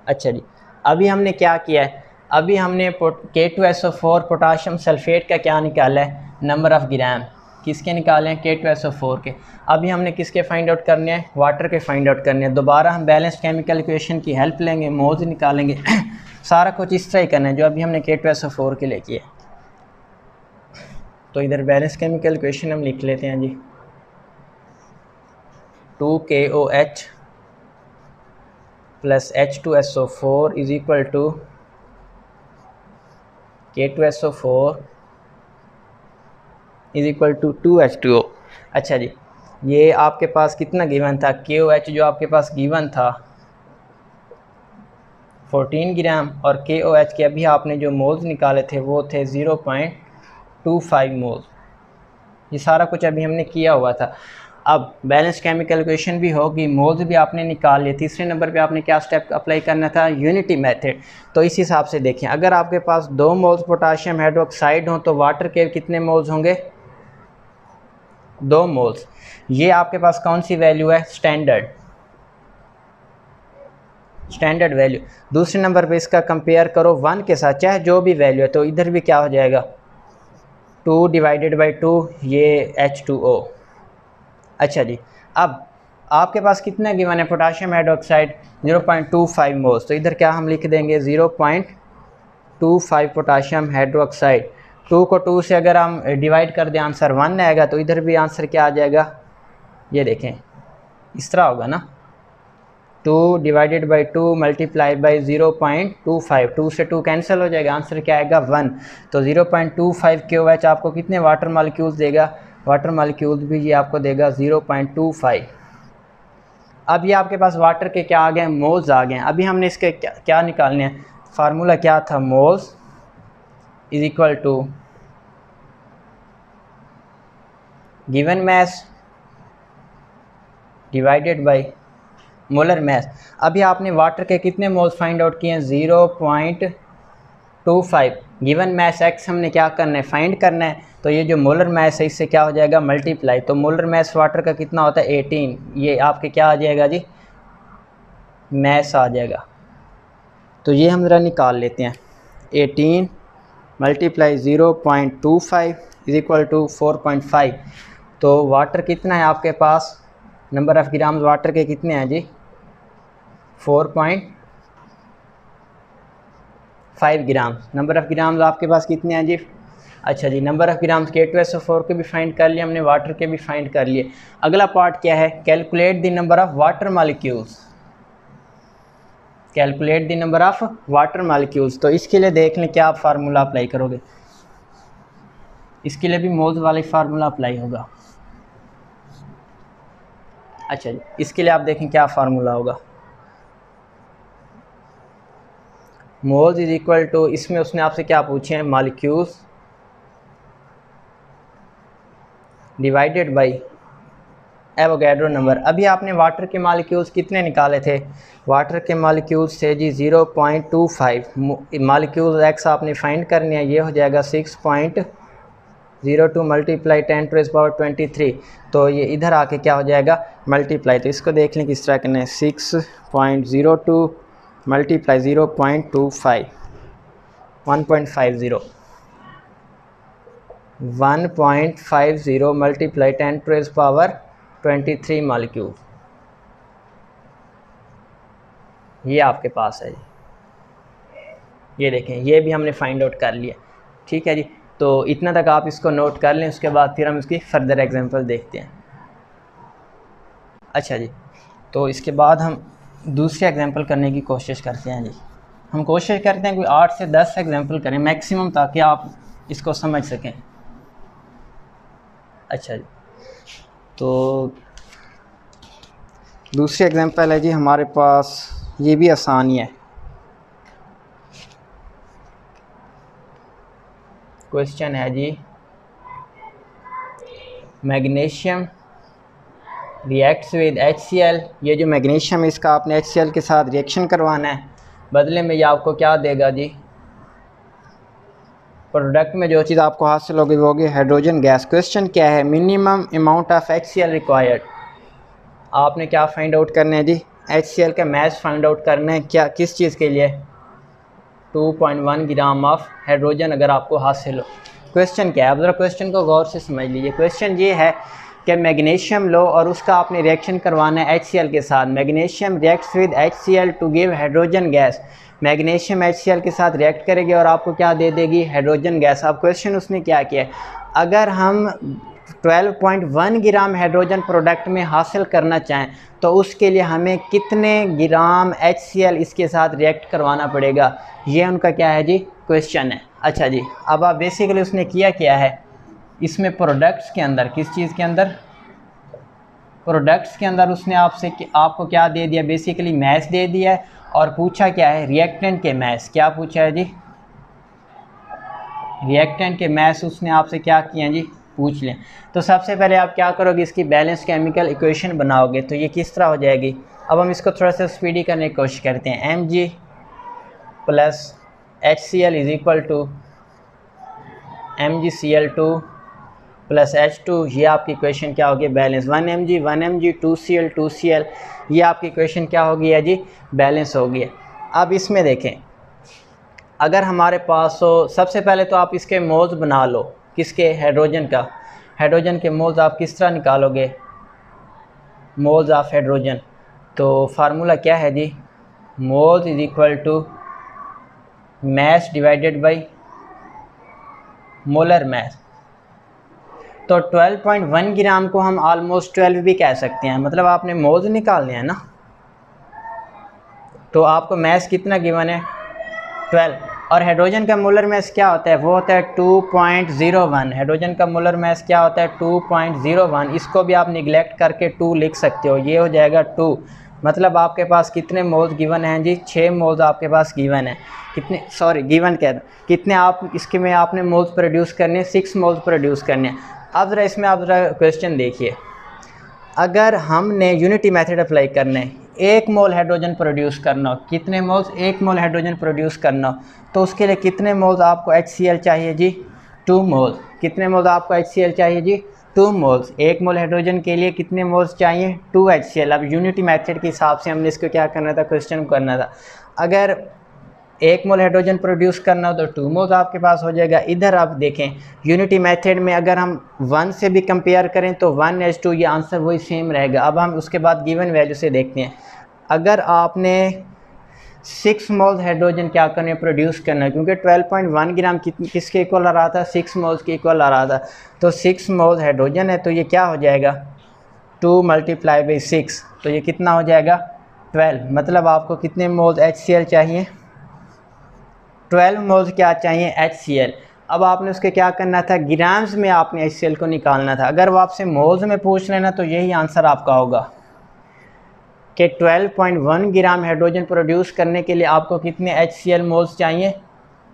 अच्छा जी, अभी हमने क्या किया है, अभी हमने K2SO4 पोटाशियम सल्फेट का क्या निकाला है, नंबर ऑफ़ ग्राम। किसके निकाले हैं, K2SO4 के। अभी हमने किसके फाइंड आउट करने हैं, वाटर के फाइंड आउट करने हैं। दोबारा हम बैलेंस केमिकल इक्वेशन की हेल्प लेंगे, मोल्स निकालेंगे सारा कुछ इस तरह ही करना है जो अभी हमने K2SO4 के लिए किया। तो इधर बैलेंस केमिकल इक्वेशन हम लिख लेते हैं जी, 2KOH plus H2SO4 is equal to K2SO4 is equal to 2H2O। अच्छा जी, ये आपके पास कितना गिवन था, KOH जो आपके पास गिवन था 14 ग्राम, और KOH के अभी आपने जो मोल्स निकाले थे वो थे 0.25 मोल्स। ये सारा कुछ अभी हमने किया हुआ था। अब बैलेंस केमिकल इक्वेशन भी होगी, मोल्स भी आपने निकाल लिए। तीसरे नंबर पे आपने क्या स्टेप अप्लाई करना था, यूनिटी मेथड। तो इस हिसाब से देखें, अगर आपके पास 2 मोल्स पोटाशियम हाइड्रोक्साइड हों तो वाटर के कितने मोल्स होंगे, 2 मोल्स। ये आपके पास कौन सी वैल्यू है, स्टैंडर्ड वैल्यू। दूसरे नंबर पे इसका कंपेयर करो 1 के साथ, चाहे जो भी वैल्यू है, तो इधर भी क्या हो जाएगा 2 डिवाइडेड बाई 2, ये H2O। अच्छा जी, अब आपके पास कितना गिवन है पोटाशियम हाइड्रोक्साइड 0.25 मोल्स, तो इधर क्या हम लिख देंगे 0.25 पोटाशियम हाइड्रोक्साइड। 2 को 2 से अगर हम डिवाइड कर दें आंसर 1 आएगा, तो इधर भी आंसर क्या आ जाएगा, ये देखें इस तरह होगा ना, 2 डिवाइडेड बाई 2 मल्टीप्लाई बाई 0.25, 2 से 2 कैंसिल हो जाएगा, आंसर क्या आएगा 1। तो 0.25 KOH आपको कितने वाटर मॉलिक्यूल्स देगा, वाटर मॉलिक्यूल्स भी ये आपको देगा 0.25। अब ये आपके पास वाटर के क्या आ गए, मोल्स आ गए। अभी हमने इसके क्या निकालने हैं, फार्मूला क्या था, moles is equal to given mass divided by molar mass. अभी आपने वाटर के कितने मोल्स फाइंड आउट किए हैं, 0.25। गिवन मैस x हमने क्या करना है, फाइंड करना है। तो ये जो मोलर मैस है इससे क्या हो जाएगा, मल्टीप्लाई। तो मोलर मैस वाटर का कितना होता है 18, ये आपके क्या आ जाएगा जी, मैस आ जाएगा। तो ये हम ज़रा निकाल लेते हैं, 18 मल्टीप्लाई 0.25 इज इक्वल टू 4.5। तो वाटर कितना है आपके पास, नंबर ऑफ़ ग्राम्स वाटर के कितने हैं जी, 4.5 ग्राम। नंबर ऑफ़ ग्राम्स आपके पास कितने हैं जी, अच्छा जी, नंबर ऑफ़ ग्राम्स के H2SO4 के भी फाइंड कर लिए हमने, वाटर के भी फाइंड कर लिए। अगला पार्ट क्या है, calculate the number of water molecules, calculate the number of water molecules. तो इसके लिए देख लें क्या आप फार्मूला अप्लाई करोगे, इसके लिए भी मोल्स वाला फार्मूला अप्लाई होगा। अच्छा जी, इसके लिए आप देखें क्या फार्मूला होगा, मोल्स इज इक्वल टू, इसमें उसने आपसे क्या पूछे हैं, molecules divided by Avogadro number. अभी आपने वाटर के मॉलिक्यूल्स कितने निकाले थे, वाटर के मॉलिक्यूल्स थे जी 0.25, मॉलिक्यूल्स x आपने फाइंड करने हैं, ये हो जाएगा 6.02 मल्टीप्लाई 10⁻23। तो ये इधर आके क्या हो जाएगा, मल्टीप्लाई। तो इसको देख लें किस तरह करना है, 6.02 मल्टीप्लाई 0.25, 1.50 मल्टीप्लाई 10⁻23 मॉलिक्यूल, ये आपके पास है जी। ये देखें, ये भी हमने फाइंड आउट कर लिया, ठीक है जी। तो इतना तक आप इसको नोट कर लें, उसके बाद फिर हम इसकी फर्दर एग्जांपल देखते हैं। अच्छा जी, तो इसके बाद हम दूसरी एग्जांपल करने की कोशिश करते हैं जी। हम कोशिश करते हैं कोई 8 से 10 एग्जांपल करें मैक्सिमम, ताकि आप इसको समझ सकें। अच्छा जी, तो दूसरी एग्जांपल है जी हमारे पास, ये भी आसान ही है। क्वेश्चन है जी, मैग्नीशियम रिएक्ट्स विद HCl। ये जो मैग्नीशियम है इसका आपने HCl के साथ रिएक्शन करवाना है, बदले में ये आपको क्या देगा जी, प्रोडक्ट में जो चीज़ आपको हासिल होगी वो होगी हाइड्रोजन गैस। क्वेश्चन क्या है, minimum amount of HCl required. आपने क्या फाइंड आउट करना है जी, HCl का मैस फाइंड आउट करना है, क्या किस चीज़ के लिए, 2.1 ग्राम ऑफ हाइड्रोजन अगर आपको हासिल हो। क्वेश्चन क्या है, अब ज़रा क्वेश्चन को गौर से समझ लीजिए। क्वेश्चन ये है कि मैग्नीशियम लो और उसका आपने रिएक्शन करवाना है HCl के साथ। Magnesium reacts with HCl to give hydrogen gas. Magnesium HCl के साथ रिएक्ट करेगी और आपको क्या दे देगी, हाइड्रोजन गैस। अब क्वेश्चन उसने क्या किया है, अगर हम 12.1 ग्राम हाइड्रोजन प्रोडक्ट में हासिल करना चाहें तो उसके लिए हमें कितने ग्राम HCl इसके साथ रिएक्ट करवाना पड़ेगा, ये उनका क्या है जी, क्वेश्चन है। अच्छा जी, अब आप बेसिकली उसने किया क्या है, इसमें प्रोडक्ट्स के अंदर, किस चीज़ के अंदर, प्रोडक्ट्स के अंदर उसने आपको क्या दे दिया, बेसिकली मैस दे दिया है, और पूछा क्या है, रिएक्टेंट के मैस। क्या पूछा है जी, रिएक्टेंट के मैस उसने आपसे क्या किया जी, पूछ लें। तो सबसे पहले आप क्या करोगे, इसकी बैलेंस केमिकल इक्वेशन बनाओगे। तो ये किस तरह हो जाएगी, अब हम इसको थोड़ा सा स्पीडी करने की कोशिश करते हैं। Mg plus HCl is equal to MgCl2 plus H2, ये आपकी इक्वेशन क्या होगी, बैलेंस। 1 Mg 2Cl 2Cl, ये आपकी इक्वेशन क्या होगी है जी, बैलेंस होगी है। अब इसमें देखें, अगर हमारे पास हो, सबसे पहले तो आप इसके मोल्स बना लो, किसके, हाइड्रोजन का। हाइड्रोजन के मोल्स आप किस तरह निकालोगे, मोल्स ऑफ हाइड्रोजन। तो फार्मूला क्या है जी, moles is equal to mass divided by molar mass. तो 12.1 ग्राम को हम ऑलमोस्ट 12 भी कह सकते हैं, मतलब आपने मोल्स निकालने हैं ना। तो आपको मैस कितना गिवन है, 12। और हाइड्रोजन का मोलर मैस क्या होता है, वो होता है 2.01। हाइड्रोजन का मोलर मैस क्या होता है, 2.01। इसको भी आप निगलेक्ट करके 2 लिख सकते हो, ये हो जाएगा 2। मतलब आपके पास कितने मोल्स गिवन हैं जी, 6 मोल्स आपके पास गिवन है। कितने, सॉरी गिवन कह रहा हूँ, कितने आप इसके में आपने मोल्स प्रोड्यूस करने, 6 मोल्स प्रोड्यूस करने। अब ज़रा इसमें आप ज़रा क्वेश्चन देखिए, अगर हमने यूनिटी मेथड अप्लाई करना है, 1 मोल हाइड्रोजन प्रोड्यूस करना हो, कितने मोल्स, 1 मोल हाइड्रोजन प्रोड्यूस करना हो, तो उसके लिए कितने मोल्स आपको HCl चाहिए जी, 2 मोल्स। कितने मोल्स आपको HCl चाहिए जी, 2 मोल्स। 1 मोल हाइड्रोजन के लिए कितने मोल्स चाहिए, 2 HCl। अब यूनिटी मेथड के हिसाब से हमने इसको क्या करना था, क्वेश्चन करना था। अगर 1 मोल हाइड्रोजन प्रोड्यूस करना हो तो 2 मोल्स आपके पास हो जाएगा। इधर आप देखें, यूनिटी मेथड में अगर हम 1 से भी कंपेयर करें तो 1H2, ये आंसर वही सेम रहेगा। अब हम उसके बाद गिवन वैल्यू से देखते हैं। अगर आपने 6 मोल्स हाइड्रोजन क्या करने, प्रोड्यूस करना है, क्योंकि 12.1 ग्राम किसके इक्वल आ रहा था, 6 मोल्स के इक्वल आ रहा था। तो 6 मोल्स हाइड्रोजन है, तो ये क्या हो जाएगा, 2 मल्टीप्लाई बाई 6, तो ये कितना हो जाएगा, 12। मतलब आपको कितने मोल्स HCl चाहिए, 12 मोल्स क्या चाहिए, HCl। अब आपने उसके क्या करना था, ग्राम्स में आपने HCl को निकालना था। अगर वो आपसे मोल्स में पूछ लेना तो यही आंसर आपका होगा कि 12.1 ग्राम हाइड्रोजन प्रोड्यूस करने के लिए आपको कितने HCl मोल्स चाहिए,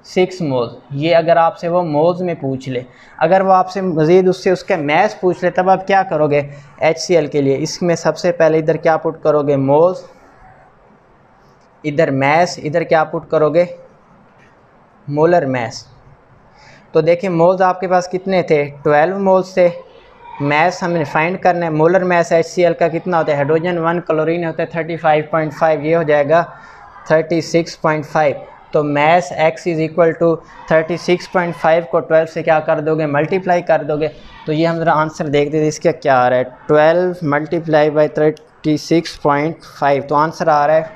6 मोल्स। ये अगर आपसे वो मोल्स में पूछ ले। अगर वो आपसे मज़ीद उससे उसका मैस पूछ ले, तब आप क्या करोगे, HCl के लिए इसमें सबसे पहले इधर क्या पुट करोगे, मोल्स, इधर मैस, इधर क्या पुट करोगे, मोलर मैस। तो देखिए मोल्स आपके पास कितने थे, 12 मोल्स थे। मैस हमें फाइंड करना है, मोलर मैस HCl का कितना होता है, हाइड्रोजन 1, क्लोरीन होता है 35.5, ये हो जाएगा 36.5। तो mass X is equal to 36.5 को 12 से क्या कर दोगे, मल्टीप्लाई कर दोगे। तो ये हम ज़रा आंसर देख देते इसका क्या आ रहा है, 12 मल्टीप्लाई बाई 36.5, तो आंसर आ रहा है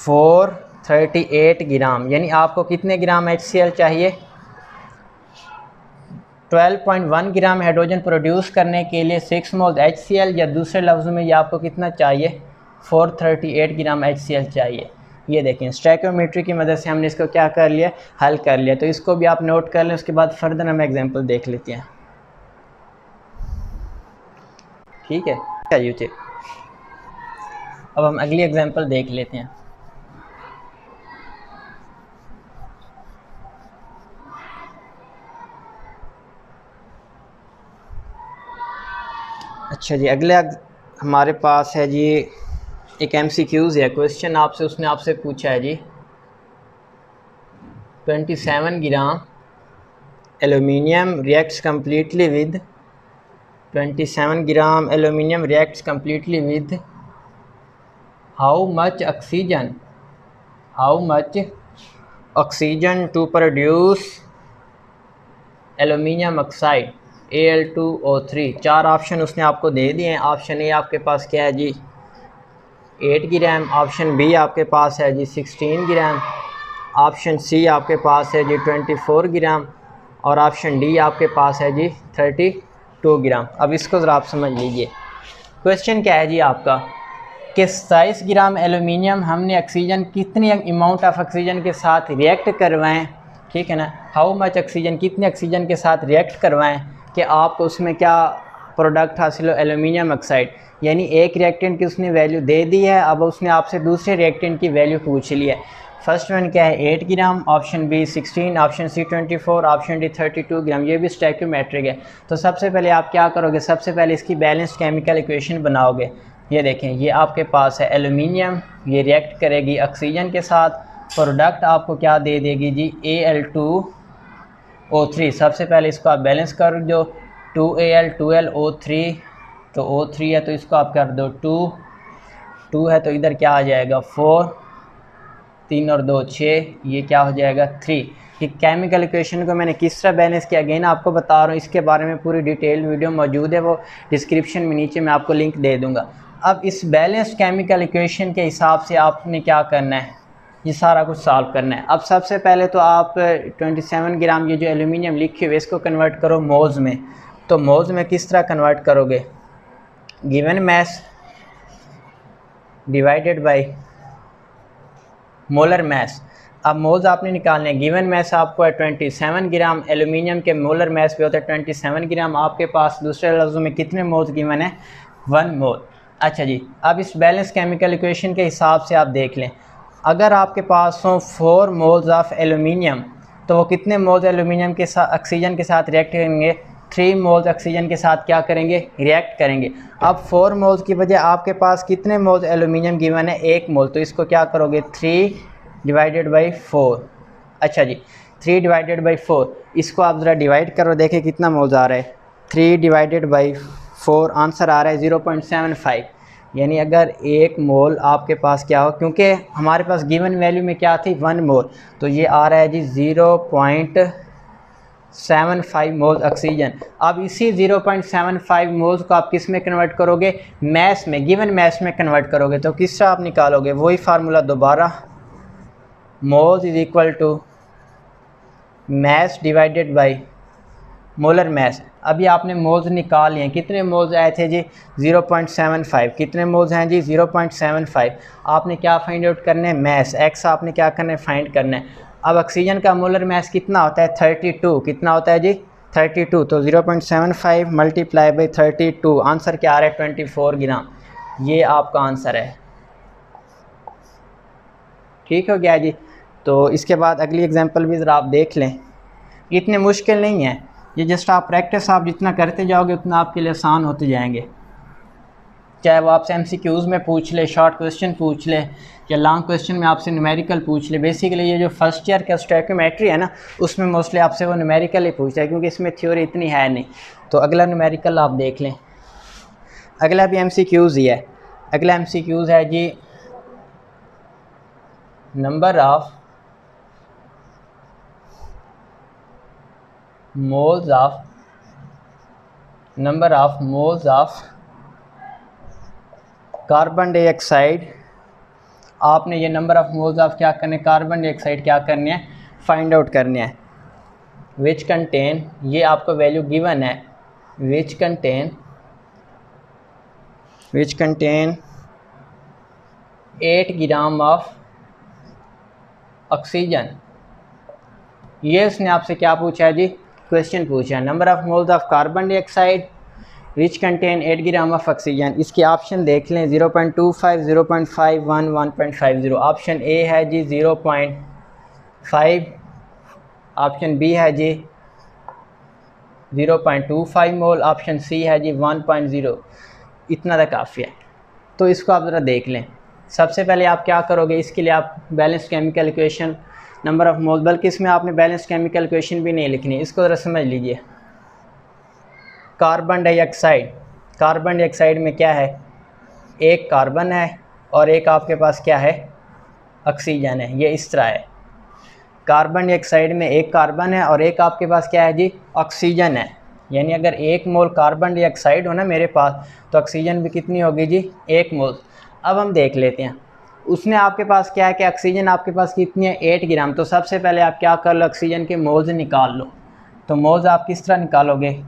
438 ग्राम। यानी आपको कितने ग्राम HCl चाहिए, 12.1 ग्राम हाइड्रोजन प्रोड्यूस करने के लिए 6 मोल HCl, या दूसरे लफ्ज़ों में ये आपको कितना चाहिए, 438 ग्राम HCl चाहिए। ये देखें, स्टैकियोमेट्री की मदद से हमने इसको क्या कर लिया, हल कर लिया। तो इसको भी आप नोट कर लें, उसके बाद फर्दर हम एग्जांपल देख लेते हैं। ठीक है, चलिए अब हम अगली एग्जांपल देख लेते हैं। अच्छा जी, अगले हमारे पास है जी एक MCQs है, क्वेश्चन आपसे उसने आपसे पूछा है जी 27 gram aluminium reacts completely with 27 gram aluminium reacts completely with how much oxygen to produce aluminium oxide Al2O3। 4 option उसने आपको दे दिए हैं। ऑप्शन ए आपके पास क्या है जी 8 ग्राम, ऑप्शन बी आपके पास है जी 16 ग्राम, ऑप्शन सी आपके पास है जी 24 ग्राम, और ऑप्शन डी आपके पास है जी 32 ग्राम। अब इसको ज़रा आप समझ लीजिए। क्वेश्चन क्या है जी आपका कि 27 ग्राम एल्यूमिनियम हमने ऑक्सीजन कितनी अमाउंट ऑफ ऑक्सीजन के साथ रिएक्ट करवाएं, ठीक है ना, हाउ मच ऑक्सीजन, कितने ऑक्सीजन के साथ रिएक्ट करवाएं कि आपको उसमें क्या प्रोडक्ट हासिल हो एल्यूमिनियम ऑक्साइड, यानी एक रिएक्टेंट की उसने वैल्यू दे दी है, अब उसने आपसे दूसरे रिएक्टेंट की वैल्यू पूछ ली है। फर्स्ट वन क्या है 8 gram, option B 16, option C 24, option D 32 gram, ये भी स्टोइकियोमेट्रिक है। तो सबसे पहले आप क्या करोगे, सबसे पहले इसकी बैलेंस्ड केमिकल इक्वेशन बनाओगे। ये देखें, ये आपके पास है एल्यूमिनियम, ये रिएक्ट करेगी ऑक्सीजन के साथ, प्रोडक्ट आपको क्या दे देगी जी Al2O3। सबसे पहले इसको आप बैलेंस कर दो, 2Al 2L O3, तो O3 है तो इसको आप कर दो 2 है तो इधर क्या आ जाएगा 4, 3 और 2 6, ये क्या हो जाएगा 3। कि केमिकल इक्वेशन को मैंने किस तरह बैलेंस किया अगेन आपको बता रहा हूँ, इसके बारे में पूरी डिटेल वीडियो मौजूद है, वो डिस्क्रिप्शन में नीचे मैं आपको लिंक दे दूँगा। अब इस बैलेंस्ड केमिकल इक्वेशन के हिसाब से आपने क्या करना है, ये सारा कुछ सॉल्व करना है। अब सबसे पहले तो आप 27 ग्राम ये जो एल्यूमिनियम लिखे हुए इसको कन्वर्ट करो मोल्स में। तो मोल्स में किस तरह कन्वर्ट करोगे, given mass divided by molar mass. अब मोल्स आपने निकालने हैं, गिवन मैस आपको है 27 ग्राम, एल्यूमिनियम के मोलर मैस पे होता है 27 ग्राम, आपके पास दूसरे लफ्ज़ों में कितने मोल्स गिवन है 1 मोल। अच्छा जी, अब इस बैलेंस केमिकल इक्वेशन के हिसाब से आप देख लें, अगर आपके पास हो 4 मोल्स ऑफ एल्यूमिनियम तो वो कितने मोल्स एल्यूमिनियम के साथ ऑक्सीजन के साथ रिएक्ट करेंगे, 3 मोल्स ऑक्सीजन के साथ क्या करेंगे, रिएक्ट करेंगे। अब 4 मोल्स की वजह आपके पास कितने मोल्स एल्यूमिनियम गिवन है 1 मोल, तो इसको क्या करोगे 3 डिवाइडेड बाई 4। अच्छा जी, 3 डिवाइडेड बाई 4, इसको आप ज़रा डिवाइड करो, देखें कितना मोल्स आ रहा है, 3 डिवाइडेड बाई 4 आंसर आ रहा है 0.75। यानी अगर 1 मोल आपके पास क्या हो, क्योंकि हमारे पास गिवन वैल्यू में क्या थी 1 मोल, तो ये आ रहा है जी 0.75 मोल्स ऑक्सीजन। अब इसी 0.75 मोल्स को आप किस में कन्वर्ट करोगे, मैस में, गिवन मैस में कन्वर्ट करोगे। तो किस तरह आप निकालोगे, वही फार्मूला दोबारा, moles is equal to mass divided by molar mass. अभी आपने मोल्स निकाल लिए, कितने मोल्स आए थे जी 0.75, कितने मोल्स हैं जी 0.75। आपने क्या फाइंड आउट करना है, मैस, एक्स आपने क्या करना है फाइंड करना है। अब ऑक्सीजन का मोलर मैस कितना होता है 32, कितना होता है जी 32, तो 0.75 मल्टीप्लाई बाई 32, आंसर क्या आ रहा है 24 ग्राम, ये आपका आंसर है। ठीक हो गया जी। तो इसके बाद अगली एग्जांपल भी ज़रा आप देख लें, इतने मुश्किल नहीं है, ये जस्ट आप प्रैक्टिस आप जितना करते जाओगे उतना आपके लिए आसान होते जाएंगे। चाहे वो आपसे MCQs में पूछ ले, शॉर्ट क्वेश्चन पूछ ले, या लॉन्ग क्वेश्चन में आपसे न्यूमेरिकल पूछ ले। बेसिकली ये जो फर्स्ट ईयर का स्टोइकियोमेट्री है ना, उसमें मोस्टली आपसे वो न्यूमेरिकल ही पूछता है, क्योंकि इसमें थ्योरी इतनी है नहीं। तो अगला न्यूमेरिकल आप देख लें, अगला भी MCQs ही है। अगला MCQs है जी number of moles of carbon dioxide. आपने ये नंबर ऑफ मोल्स ऑफ क्या करने, कार्बन डाइऑक्साइड क्या करने हैं, फाइंड आउट करने हैं। विच कंटेन, ये आपको वैल्यू गिवन है, which contain 8 gram of oxygen. ये उसने आपसे क्या पूछा है जी, क्वेश्चन पूछा है, number of moles of carbon dioxide which contain 8 gram of oxygen. इसके ऑप्शन देख लें, 0.25, 0.51, 1.50। ऑप्शन ए है जी 0.5, ऑप्शन बी है जी 0.25 मोल, ऑप्शन सी है जी 1.0। इतना तक काफ़ी है। तो इसको आप ज़रा देख लें। सबसे पहले आप क्या करोगे, इसके लिए आप balance chemical equation, number of mole, बल्कि इसमें आपने बैलेंस केमिकल इक्वेशन भी नहीं लिखनी, इसको ज़रा समझ लीजिए। कार्बन डाइऑक्साइड में क्या है, एक कार्बन है और एक आपके पास क्या है ऑक्सीजन है। ये इस तरह है, कार्बन डाइऑक्साइड में एक कार्बन है और एक आपके पास क्या है जी ऑक्सीजन है। यानी अगर 1 मोल कार्बन डाइऑक्साइड हो ना मेरे पास, तो ऑक्सीजन भी कितनी होगी जी 1 मोल। अब हम देख लेते हैं, उसने आपके पास क्या है कि ऑक्सीजन आपके पास कितनी है 8 ग्राम। तो सबसे पहले आप क्या कर लो, ऑक्सीजन के मोल्स निकाल लो। तो मोल्स आप किस तरह निकालोगे,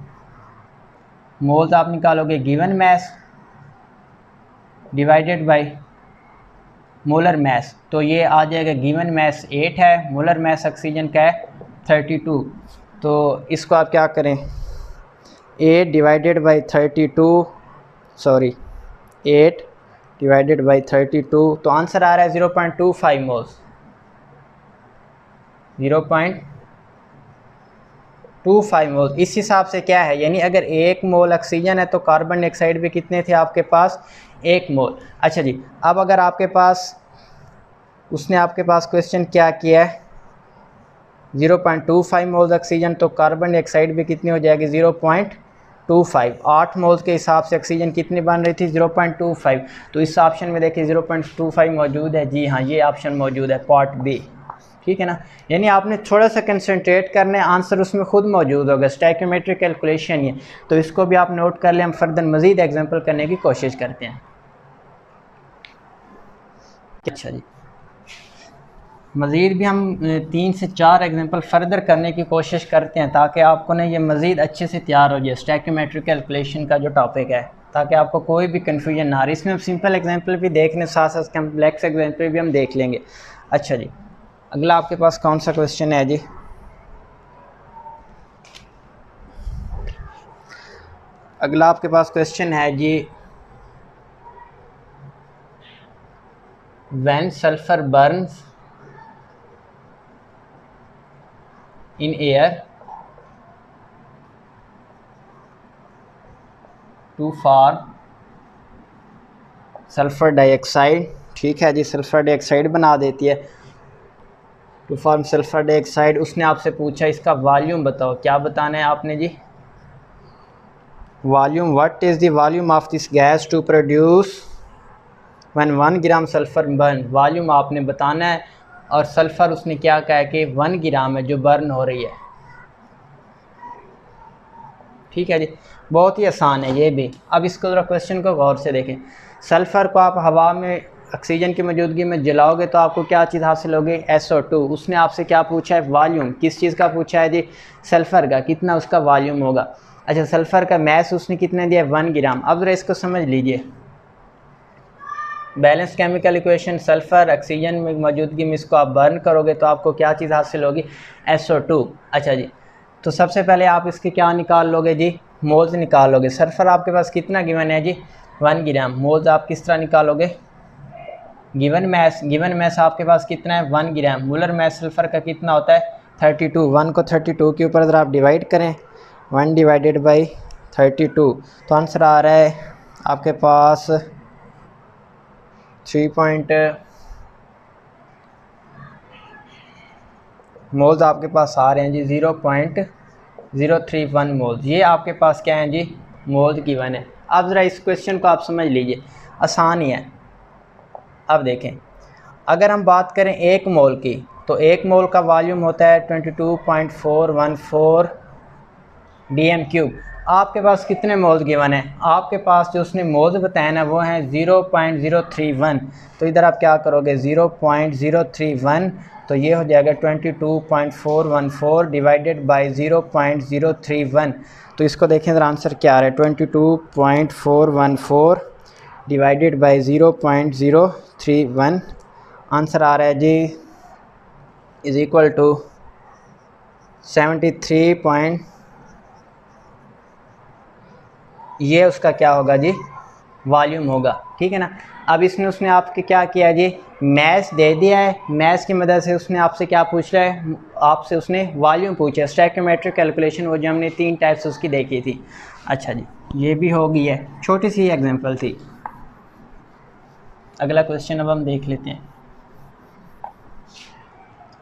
मोल्स आप निकालोगे given mass divided by molar mass. तो ये आ जाएगा, गिवन मैस 8 है, मोलर मैस ऑक्सीजन का है 32। तो इसको आप क्या करें, 8 divided by 32, sorry 8 divided by 32, तो आंसर आ रहा है 0.25 मोल्स, 0.25 मोल। इस हिसाब से क्या है, यानी अगर 1 मोल ऑक्सीजन है तो कार्बन डाइऑक्साइड भी कितने थे आपके पास, 1 मोल। अच्छा जी, अब अगर आपके पास उसने आपके पास क्वेश्चन क्या किया है 0.25 मोल्स ऑक्सीजन, तो कार्बन डाइऑक्साइड भी कितनी हो जाएगी 0.25। 8 मोल्स के हिसाब से ऑक्सीजन कितनी बन रही थी 0.25, तो इस ऑप्शन में देखिए 0.25 मौजूद है। जी हाँ, ये ऑप्शन मौजूद है पार्ट बी, ठीक है ना। यानी आपने थोड़ा सा कंसंट्रेट करने, आंसर उसमें खुद मौजूद होगा, स्टैइकोमेट्रिक कैलकुलेशन ये, तो इसको भी आप नोट कर लें। हम फर्दर मज़ीद एग्जांपल करने की कोशिश करते हैं। अच्छा जी, मज़ीद भी हम 3 से 4 एग्जांपल फर्दर करने की कोशिश करते हैं ताकि आपको ना ये मज़ीद अच्छे से तैयार हो जाए स्टैइकोमेट्रिक कैलकुलेशन का जो टॉपिक है, ताकि आपको कोई भी कन्फ्यूजन ना रही। इसमें हम सिंपल एग्जांपल भी देखने साथ साथ कम्प्लेक्स एग्जांपल भी हम देख लेंगे। अच्छा जी, अगला आपके पास कौन सा क्वेश्चन है जी, अगला आपके पास क्वेश्चन है जी, when sulphur burns in air to form sulphur dioxide, ठीक है जी, सल्फर डाइऑक्साइड बना देती है, टू फॉर्म सल्फर डाइऑक्साइड। उसने आपसे पूछा इसका वॉल्यूम बताओ, क्या बताना है आपने जी, volume, what is the volume of this gas to produce when 1 gram sulphur burn, volume आपने बताना है, और सल्फर उसने क्या कहा कि 1 ग्राम है जो बर्न हो रही है, ठीक है जी, बहुत ही आसान है ये भी। अब इसको ज़रा क्वेश्चन को गौर से देखें, सल्फ़र को आप हवा में ऑक्सीजन की मौजूदगी में जलाओगे तो आपको क्या चीज़ हासिल होगी, SO2। उसने आपसे क्या पूछा है, वॉल्यूम, किस चीज़ का पूछा है जी, सल्फ़र का, कितना उसका वॉल्यूम होगा। अच्छा, सल्फ़र का मैस उसने कितने दिया, 1 ग्राम। अब ज़रा इसको समझ लीजिए, balance chemical equation, sulphur oxygen में मौजूदगी में इसको आप बर्न करोगे तो आपको क्या चीज़ हासिल होगी, SO2। अच्छा जी, तो सबसे पहले आप इसके क्या निकाल लोगे जी, मोल्स निकालोगे। सल्फ़र आपके पास कितना गिवन है जी, 1 ग्राम। मोल्स आप किस तरह निकालोगे, गिवन मैस आपके पास कितना है 1 ग्राम। मोलर मैस सल्फ़र का कितना होता है 32। 1 को 32 के ऊपर अगर आप डिवाइड करें, 1 डिवाइडेड बाई 32, तो आंसर आ रहा है आपके पास 3 मोल्स आपके पास आ रहे हैं जी 0.031 मोल्स। ये आपके पास क्या है जी, मोल्स गिवन है। अब ज़रा इस क्वेश्चन को आप समझ लीजिए, आसान ही है। अब देखें, अगर हम बात करें 1 मोल की, तो 1 मोल का वॉल्यूम होता है 22.414 dm³। आपके पास कितने मोल्स गिवन है, आपके पास जो उसने मोल्स बताया ना वो हैं 0.031। तो इधर आप क्या करोगे, 0.031, तो ये हो जाएगा 22.414 डिवाइडेड बाई 0.031। तो इसको देखें ज़रा आंसर क्या आ रहा है, 22.414 डिवाइडेड बाई 0.031, आंसर आ रहा है जी इज़ इक्वल टू 73 ये उसका क्या होगा जी, वॉल्यूम होगा, ठीक है ना। अब इसने उसने आपके क्या किया जी, मैस दे दिया है, मैस की मदद से उसने आपसे क्या पूछ रहा है, आपसे उसने वॉल्यूम पूछा है। स्टैइकोमेट्रिक कैलकुलेशन वो जो हमने 3 टाइप्स उसकी देखी थी। अच्छा जी, ये भी हो गई है, छोटी सी एग्जांपल थी। अगला क्वेश्चन अब हम देख लेते हैं।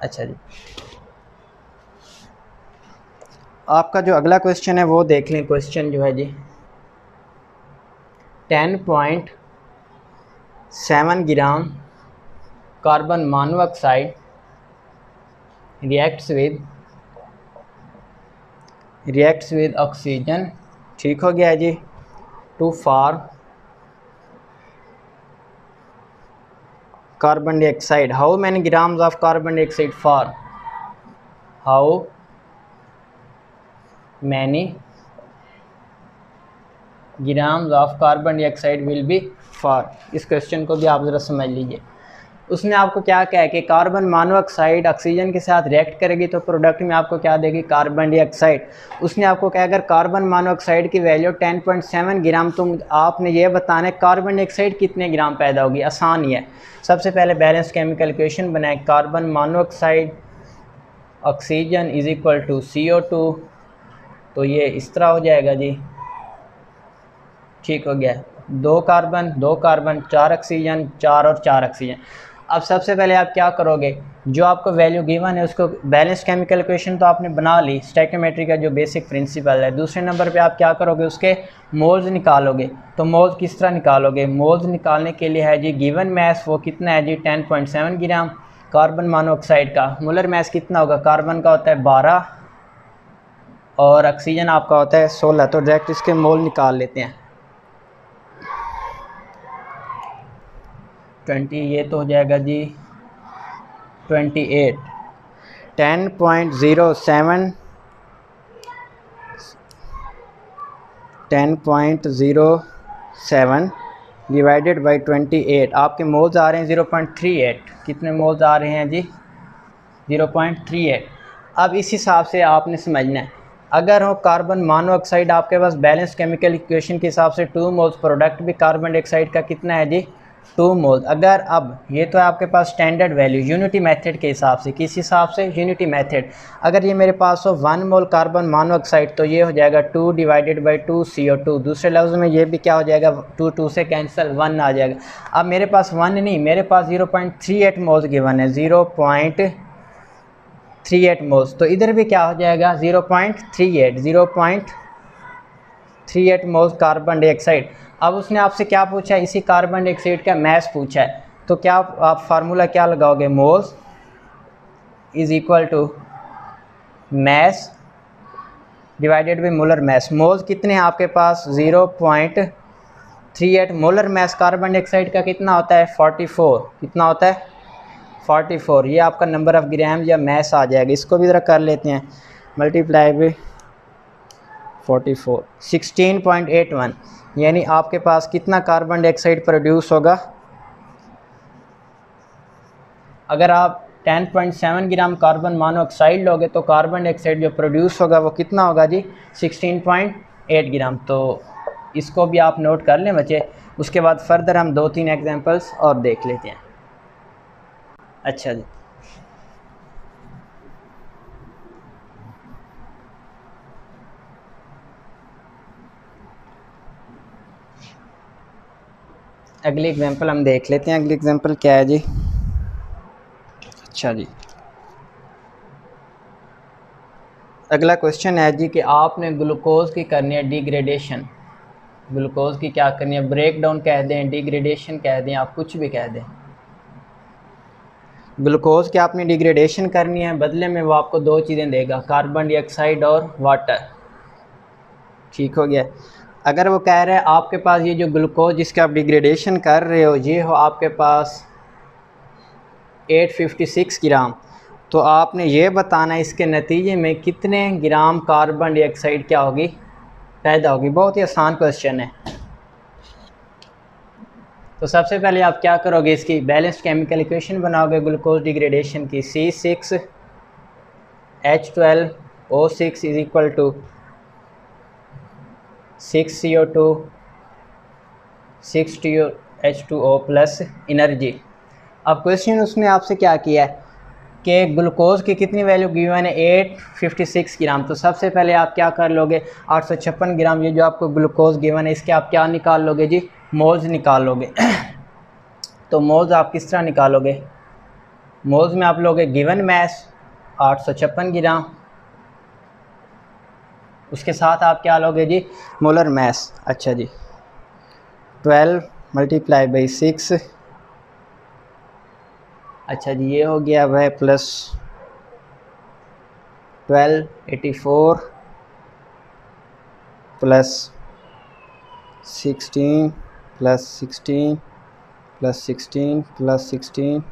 अच्छा जी, आपका जो अगला क्वेश्चन है वो देख लें। क्वेश्चन जो है जी 10.7 gram carbon monoxide reacts with oxygen, ठीक हो गया है जी, to form carbon dioxide. How many grams of carbon dioxide for, how many grams of carbon dioxide will be for. इस क्वेश्चन को भी आप ज़रा समझ लीजिए। उसने आपको क्या कहा है कि कार्बन मोनोऑक्साइड ऑक्सीजन के साथ रिएक्ट करेगी तो प्रोडक्ट में आपको क्या देगी, कार्बन डाइऑक्साइड। उसने आपको कहा अगर कार्बन मोनोऑक्साइड की वैल्यू 10.7 ग्राम, तो आपने ये बताना है कार्बन डाइऑक्साइड कितने ग्राम पैदा होगी। आसान ही है। सबसे पहले बैलेंस केमिकल इक्वेशन बनाए, carbon monoxide oxygen is equal to CO2, तो ये इस तरह हो जाएगा जी, ठीक हो गया। 2 कार्बन 2 कार्बन 4 ऑक्सीजन 4 और 4 ऑक्सीजन। अब सबसे पहले आप क्या करोगे, जो आपको वैल्यू गिवन है उसको बैलेंस केमिकल इक्वेशन तो आपने बना ली, स्टोइकियोमेट्री का जो बेसिक प्रिंसिपल है। दूसरे नंबर पे आप क्या करोगे, उसके मोल्स निकालोगे। तो मोल्स किस तरह निकालोगे, मोल्स निकालने के लिए है जी गिवन मैस वो कितना है जी 10.7 ग्राम कार्बन मोनोऑक्साइड का। मोलर मैस कितना होगा, कार्बन का होता है 12 और ऑक्सीजन आपका होता है 16, तो डायरेक्ट इसके मोल निकाल लेते हैं। 20 ये तो हो जाएगा जी 28, 10.07 डिवाइडेड बाई 28, आपके मोल्स आ रहे हैं 0.38। कितने मोल्स आ रहे हैं जी, 0.38। अब इस हिसाब से आपने समझना है, अगर हो कार्बन मोनोऑक्साइड आपके पास बैलेंस केमिकल इक्वेशन के हिसाब से 2 मोल्स, प्रोडक्ट भी कार्बन डाइऑक्साइड का कितना है जी 2 मोल्स। अगर अब ये तो है आपके पास स्टैंडर्ड वैल्यू यूनिटी मेथड के हिसाब से, किस हिसाब से, यूनिटी मेथड। अगर ये मेरे पास हो 1 मोल कार्बन मोनोऑक्साइड तो ये हो जाएगा 2 डिवाइडेड बाई 2 CO2। दूसरे लफ्ज़ में ये भी क्या हो जाएगा, 2 2 से कैंसिल 1 आ जाएगा। अब मेरे पास 1 नहीं, मेरे पास 0.38 मोल्स गिवन है, 0.38 मोल्स। तो इधर भी क्या हो जाएगा 0.38 मोल्स कार्बन डाइऑक्साइड। अब उसने आपसे क्या पूछा है, इसी कार्बन डाइऑक्साइड का मैस पूछा है। तो क्या आप फार्मूला क्या लगाओगे, moles is equal to mass divided by molar mass. Moles कितने हैं आपके पास 0.38, मोलर मैस कार्बन डाइऑक्साइड का कितना होता है 44, कितना होता है 44। ये आपका नंबर ऑफ ग्राम या मैस आ जाएगा। इसको भी ज़रा कर लेते हैं, मल्टीप्लाई बाई 44, 16.81, यानी आपके पास कितना कार्बन डाइऑक्साइड प्रोड्यूस होगा। अगर आप 10.7 ग्राम कार्बन मोनोऑक्साइड लोगे तो कार्बन डाइऑक्साइड जो प्रोड्यूस होगा वो कितना होगा जी 16.8 ग्राम। तो इसको भी आप नोट कर लें बच्चे। उसके बाद फर्दर हम 2-3 एग्जांपल्स और देख लेते हैं। अच्छा जी, अगली एग्जांपल हम देख लेते हैं। अगली एग्जांपल क्या है जी, अच्छा जी, अगला क्वेश्चन है जी कि आपने ग्लूकोज की करनी है डिग्रेडेशन। ग्लूकोज की क्या करनी है, ब्रेक डाउन कह दें, डिग्रेडेशन कह दें, आप कुछ भी कह दें। ग्लूकोज की आपने डिग्रेडेशन करनी है, बदले में वो आपको 2 चीज़ें देगा, कार्बन डाइऑक्साइड और वाटर। ठीक हो गया। अगर वो कह रहे हैं आपके पास ये जो ग्लूकोज जिसका आप डिग्रेडेशन कर रहे हो ये हो आपके पास 856 ग्राम, तो आपने ये बताना है इसके नतीजे में कितने ग्राम कार्बन डाइऑक्साइड क्या होगी, पैदा होगी। बहुत ही आसान क्वेश्चन है। तो सबसे पहले आप क्या करोगे, इसकी बैलेंस्ड केमिकल इक्वेशन बनाओगे ग्लूकोज डिग्रेडेशन की। C6H12O6 is equal to 6CO2 6H2O plus energy. अब क्वेश्चन उसने आपसे क्या किया है कि ग्लूकोज की कितनी वैल्यू गिवन है 856 ग्राम। तो सबसे पहले आप क्या कर लोगे, 856 ग्राम ये जो आपको ग्लूकोज गिवन है इसके आप क्या निकाल लोगे जी, मोल्स निकाल लोगे। तो मोल्स आप किस तरह निकालोगे, मोल्स में आप लोगे गिवन मैस 856 ग्राम, उसके साथ आप क्या लोगे जी मोलर मैस। अच्छा जी, 12 मल्टीप्लाई बाई 6, अच्छा जी ये हो गया वह plus 1284 plus 16 plus 16 plus 16 plus 16,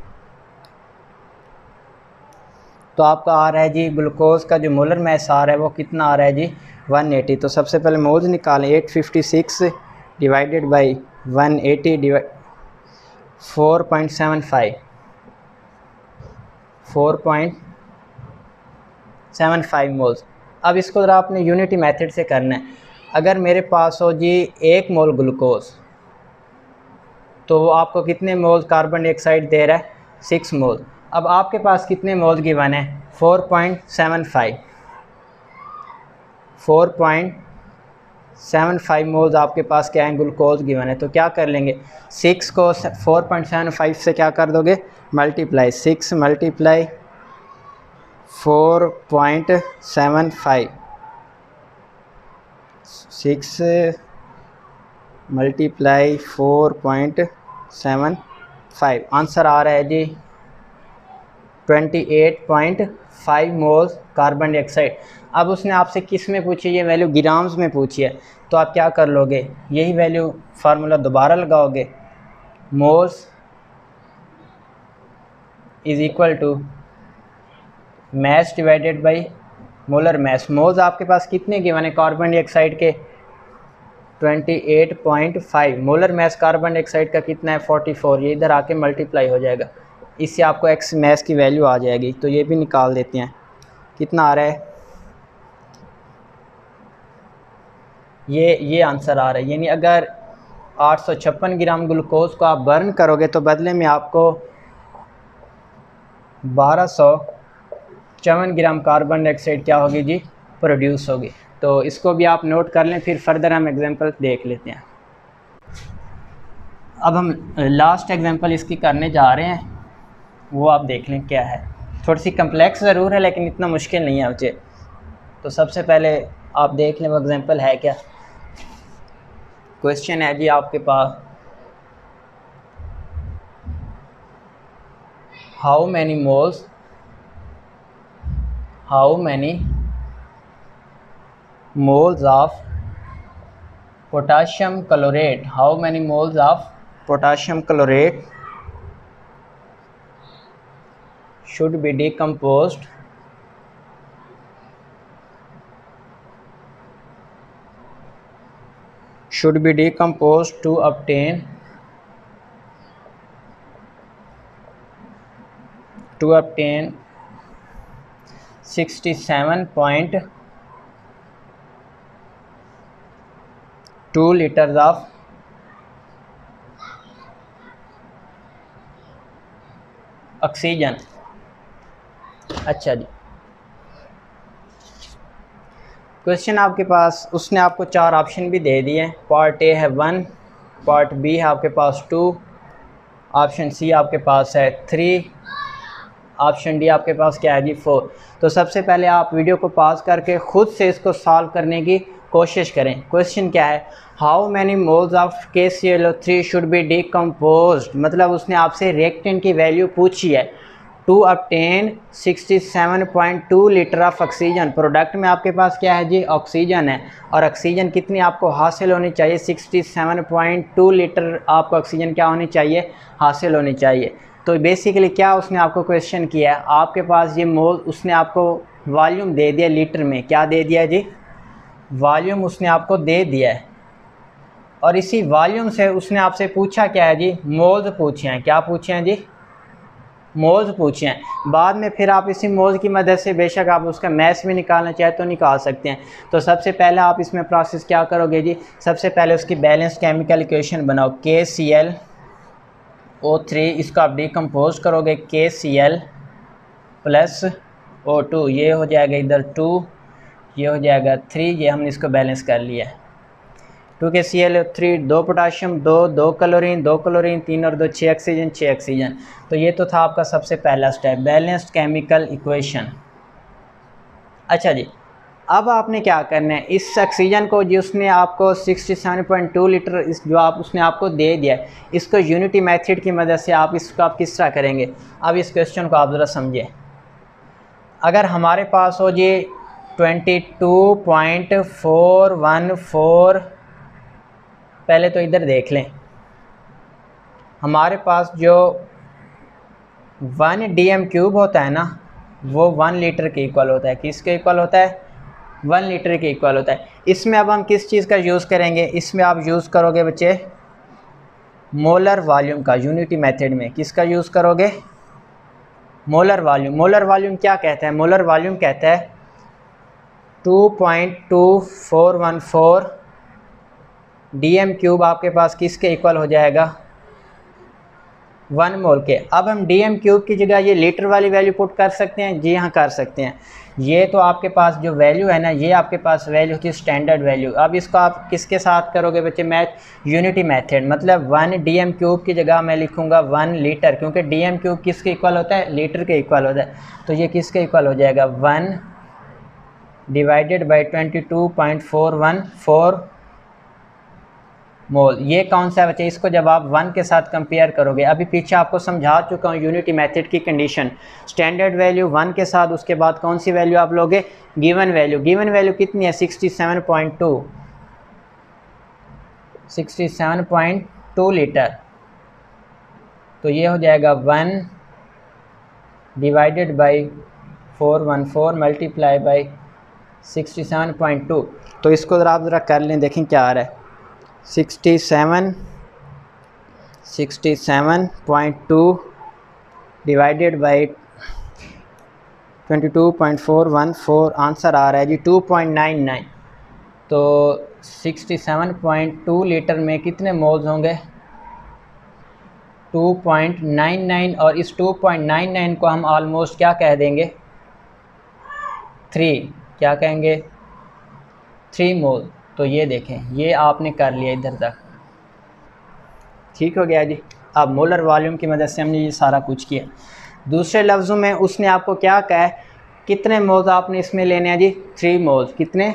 तो आपका आ रहा है जी ग्लूकोज का जो मोलर मैस आ रहा है वो कितना आ रहा है जी 180। तो सबसे पहले मोल्स निकालें, 856 डिवाइडेड बाई 180 4.75, 4.75 मोल्स। अब इसको ज़रा आपने यूनिटी मेथड से करना है। अगर मेरे पास हो जी 1 मोल ग्लूकोज, तो वो आपको कितने मोल कार्बन डाइऑक्साइड दे रहा है? 6 मोल। अब आपके पास कितने मोल गिवन है? 4.75 मोल्स आपके पास क्या है? ग्लूकोज गिवन है। तो क्या कर लेंगे? 6 को 4.75 से क्या कर दोगे? मल्टीप्लाई। 6 मल्टीप्लाई 4.75, 6 मल्टीप्लाई 4.75, आंसर आ रहा है जी 28.5 मोल्स कार्बन डाइऑक्साइड। अब उसने आपसे किस में पूछी? ये वैल्यू ग्राम्स में पूछी है। तो आप क्या कर लोगे? यही वैल्यू फार्मूला दोबारा लगाओगे, moles is equal to mass divided by molar mass. Moles आपके पास कितने गिवन है कार्बन डाइऑक्साइड के? 28.5। मोलर मैस कार्बन डाइऑक्साइड का कितना है? 44। ये इधर आके मल्टीप्लाई हो जाएगा, इससे आपको एक्स मैस की वैल्यू आ जाएगी। तो ये भी निकाल देते हैं, कितना आ रहा है? ये आंसर आ रहा है। यानी अगर 856 ग्राम ग्लूकोज को आप बर्न करोगे तो बदले में आपको 1254 ग्राम कार्बन डाइऑक्साइड क्या होगी जी? प्रोड्यूस होगी। तो इसको भी आप नोट कर लें, फिर फर्दर हम एग्जांपल देख लेते हैं। अब हम लास्ट एग्जांपल इसकी करने जा रहे हैं, वो आप देख लें क्या है। थोड़ी सी कम्प्लेक्स ज़रूर है लेकिन इतना मुश्किल नहीं है मुझे। तो सबसे पहले आप देख लें वो एग्जांपल है क्या। क्वेश्चन है जी आपके पास, how many moles of potassium chlorate, how many moles of potassium chlorate should be decomposed to obtain 67.2 liters of oxygen. अच्छा जी, क्वेश्चन आपके पास, उसने आपको 4 ऑप्शन भी दे दिए। पार्ट ए है 1, पार्ट बी है आपके पास 2, ऑप्शन सी आपके पास है 3, ऑप्शन डी आपके पास क्या है जी 4। तो सबसे पहले आप वीडियो को पॉज करके ख़ुद से इसको सॉल्व करने की कोशिश करें। क्वेश्चन क्या है? How many moles of KClO3 should be decomposed, मतलब उसने आपसे रिएक्टेंट की वैल्यू पूछी है to obtain 67.2 litre of oxygen. Product में आपके पास क्या है जी? ऑक्सीजन है, और ऑक्सीजन कितनी आपको हासिल होनी चाहिए? 67.2 लीटर आपको ऑक्सीजन क्या होनी चाहिए? हासिल होनी चाहिए। तो बेसिकली क्या उसने आपको क्वेश्चन किया है, आपके पास ये मोल, उसने आपको वॉल्यूम दे दिया लीटर में। क्या दे दिया जी? वॉल्यूम उसने आपको दे दिया है, और इसी वॉल्यूम से उसने आपसे पूछा क्या है जी? मोल्स पूछे हैं। क्या पूछे हैं जी? मोल्स पूछे हैं। बाद में फिर आप इसी मोल्स की मदद से बेशक आप उसका मैस भी निकालना चाहे तो निकाल सकते हैं। तो सबसे पहले आप इसमें प्रोसेस क्या करोगे जी? सबसे पहले उसकी बैलेंस केमिकल इक्वेशन बनाओ, KClO3, इसको आप डिकम्पोज करोगे, KCl प्लस O2, ये हो जाएगा इधर 2, ये हो जाएगा 3, ये हमने इसको बैलेंस कर लिया है। 2 KClO3, 2 पोटाशियम, 2 क्लोरीन, 2 क्लोरीन, 3 और 2 6 ऑक्सीजन, 6 ऑक्सीजन। तो ये तो था आपका सबसे पहला स्टेप, बैलेंस्ड केमिकल इक्वेशन। अच्छा जी, अब आपने क्या करना है, इस ऑक्सीजन को जो उसने आपको 67.2 लीटर इस जो उसने आपको दे दिया है, इसको यूनिटी मेथड की मदद से आप इसको आप किस तरह करेंगे। अब इस क्वेश्चन को आप ज़रा समझें। अगर हमारे पास हो जी 22.414, पहले तो इधर देख लें, हमारे पास जो 1 DM³ होता है ना, वो 1 लीटर के इक्वल होता है। किसके इक्वल होता है? 1 लीटर के इक्वल होता है। इसमें अब हम किस चीज़ का यूज़ करेंगे? इसमें आप यूज़ करोगे बच्चे मोलर वॉल्यूम का, यूनिटी मेथड में। किसका यूज़ करोगे? मोलर वॉल्यूम क्या कहता है? मोलर वॉल्यूम कहता है 2.2414 डीएम क्यूब आपके पास किसके इक्वल हो जाएगा? 1 मोल के। अब हम डीएम क्यूब की जगह ये लीटर वाली वैल्यू पुट कर सकते हैं? जी हाँ, कर सकते हैं। ये तो आपके पास जो वैल्यू है ना, ये आपके पास वैल्यू थी स्टैंडर्ड वैल्यू। अब इसको आप किसके साथ करोगे बच्चे? Math, unity method. मतलब 1 डीएम क्यूब की जगह मैं लिखूंगा 1 लीटर, क्योंकि डीएम क्यूब किसके इक्वल होता है? लीटर के इक्वल होता है। तो ये किसके इक्वल हो जाएगा? 1 डिवाइडेड बाई 22.414 मोल। ये कौन सा है बच्चे? इसको जब आप 1 के साथ कंपेयर करोगे, अभी पीछे आपको समझा चुका हूँ यूनिटी मेथड की कंडीशन, स्टैंडर्ड वैल्यू 1 के साथ, उसके बाद कौन सी वैल्यू आप लोगे? Given value. गिवन वैल्यू कितनी है? 67.2 लीटर। तो ये हो जाएगा 1 डिवाइडेड बाई 414 मल्टीप्लाई बाई 67.2। तो इसको ज़रा आप ज़रा कर लें, देखें क्या आ रहा है। 67.2 डिवाइडेड बाई 22.414, आंसर आ रहा है जी 2.99। तो 67.2 लीटर में कितने मोल्स होंगे? 2.99। और इस 2.99 को हम ऑलमोस्ट क्या कह देंगे? 3। क्या कहेंगे? 3 मोल। तो ये देखें, ये आपने कर लिया इधर तक, ठीक हो गया जी। अब मोलर वॉल्यूम की मदद से हमने ये सारा कुछ किया। दूसरे लफ्ज़ों में उसने आपको क्या कहा है? कितने मोल्स आपने इसमें लेने हैं जी? 3 मोल्स। कितने?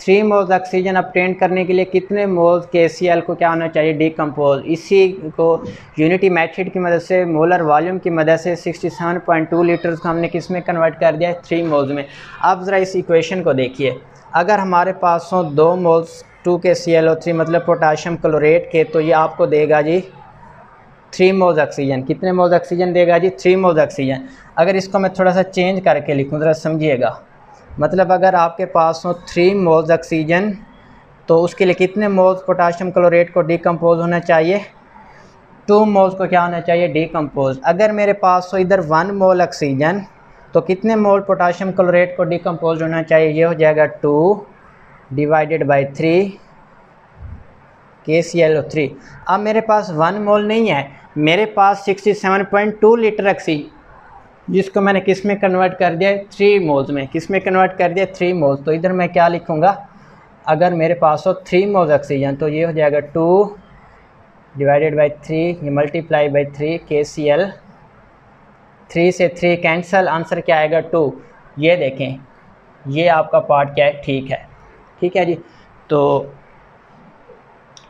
3 मोल्स ऑक्सीजन ऑब्टेन करने के लिए कितने मोल्स KCl को क्या होना चाहिए? डिकम्पोज। इसी को यूनिटी मेथड की मदद से, मोलर वॉल्यूम की मदद से 67.2 लीटर्स को हमने किस में कन्वर्ट कर दिया? 3 मोल्स में। अब ज़रा इस इक्वेशन को देखिए, अगर हमारे पास हो 2 मोल्स 2KClO3 मतलब पोटाशियम क्लोरेट के, तो ये आपको देगा जी 3 मोल्स ऑक्सीजन। कितने मोल्स ऑक्सीजन देगा जी? 3 मोल्स ऑक्सीजन। अगर इसको मैं थोड़ा सा चेंज करके लिखूँ, ज़रा समझिएगा। मतलब अगर आपके पास हो 3 मोल्स ऑक्सीजन, तो उसके लिए कितने मोल्स पोटाशियम क्लोरेट को डिकम्पोज होना चाहिए? 2 मोल्स को क्या होना चाहिए? डिकम्पोज। अगर मेरे पास हो इधर 1 मोल ऑक्सीजन, तो कितने मोल पोटाशियम क्लोरेट को डिकम्पोज होना चाहिए? ये हो जाएगा 2 डिवाइडेड बाई 3 KClO3। अब मेरे पास 1 मोल नहीं है, मेरे पास 67.2 लीटर ऑक्सीजन, जिसको मैंने किस में कन्वर्ट कर दिया? 3 मोल्स में। किस में कन्वर्ट कर दिया? 3 मोल्स। तो इधर मैं क्या लिखूँगा? अगर मेरे पास हो 3 मोल्स ऑक्सीजन, तो ये हो जाएगा 2 डिवाइडेड बाई 3, ये मल्टीप्लाई बाई 3 KCl। 3 से 3 कैंसिल, आंसर क्या आएगा? 2। ये देखें, ये आपका पार्ट क्या है? ठीक है, ठीक है जी। तो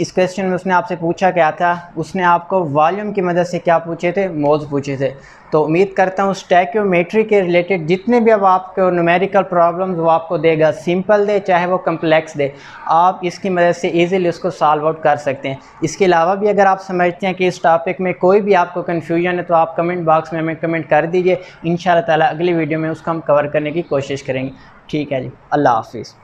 इस क्वेश्चन में उसने आपसे पूछा क्या था? उसने आपको वॉल्यूम की मदद से क्या पूछे थे? मोल्स पूछे थे। तो उम्मीद करता हूँ स्टैक्योमेट्री के रिलेटेड जितने भी अब आपको न्यूमेरिकल प्रॉब्लम्स वो आपको देगा, सिंपल दे चाहे वो कम्प्लेक्स दे, आप इसकी मदद से इजीली उसको सॉल्व आउट कर सकते हैं। इसके अलावा भी अगर आप समझते हैं कि इस टॉपिक में कोई भी आपको कन्फ्यूजन है, तो आप कमेंट बॉक्स में हमें कमेंट कर दीजिए। इंशाल्लाह ताला अगली वीडियो में उसको हम कवर करने की कोशिश करेंगे। ठीक है जी, अल्लाह हाफिज़।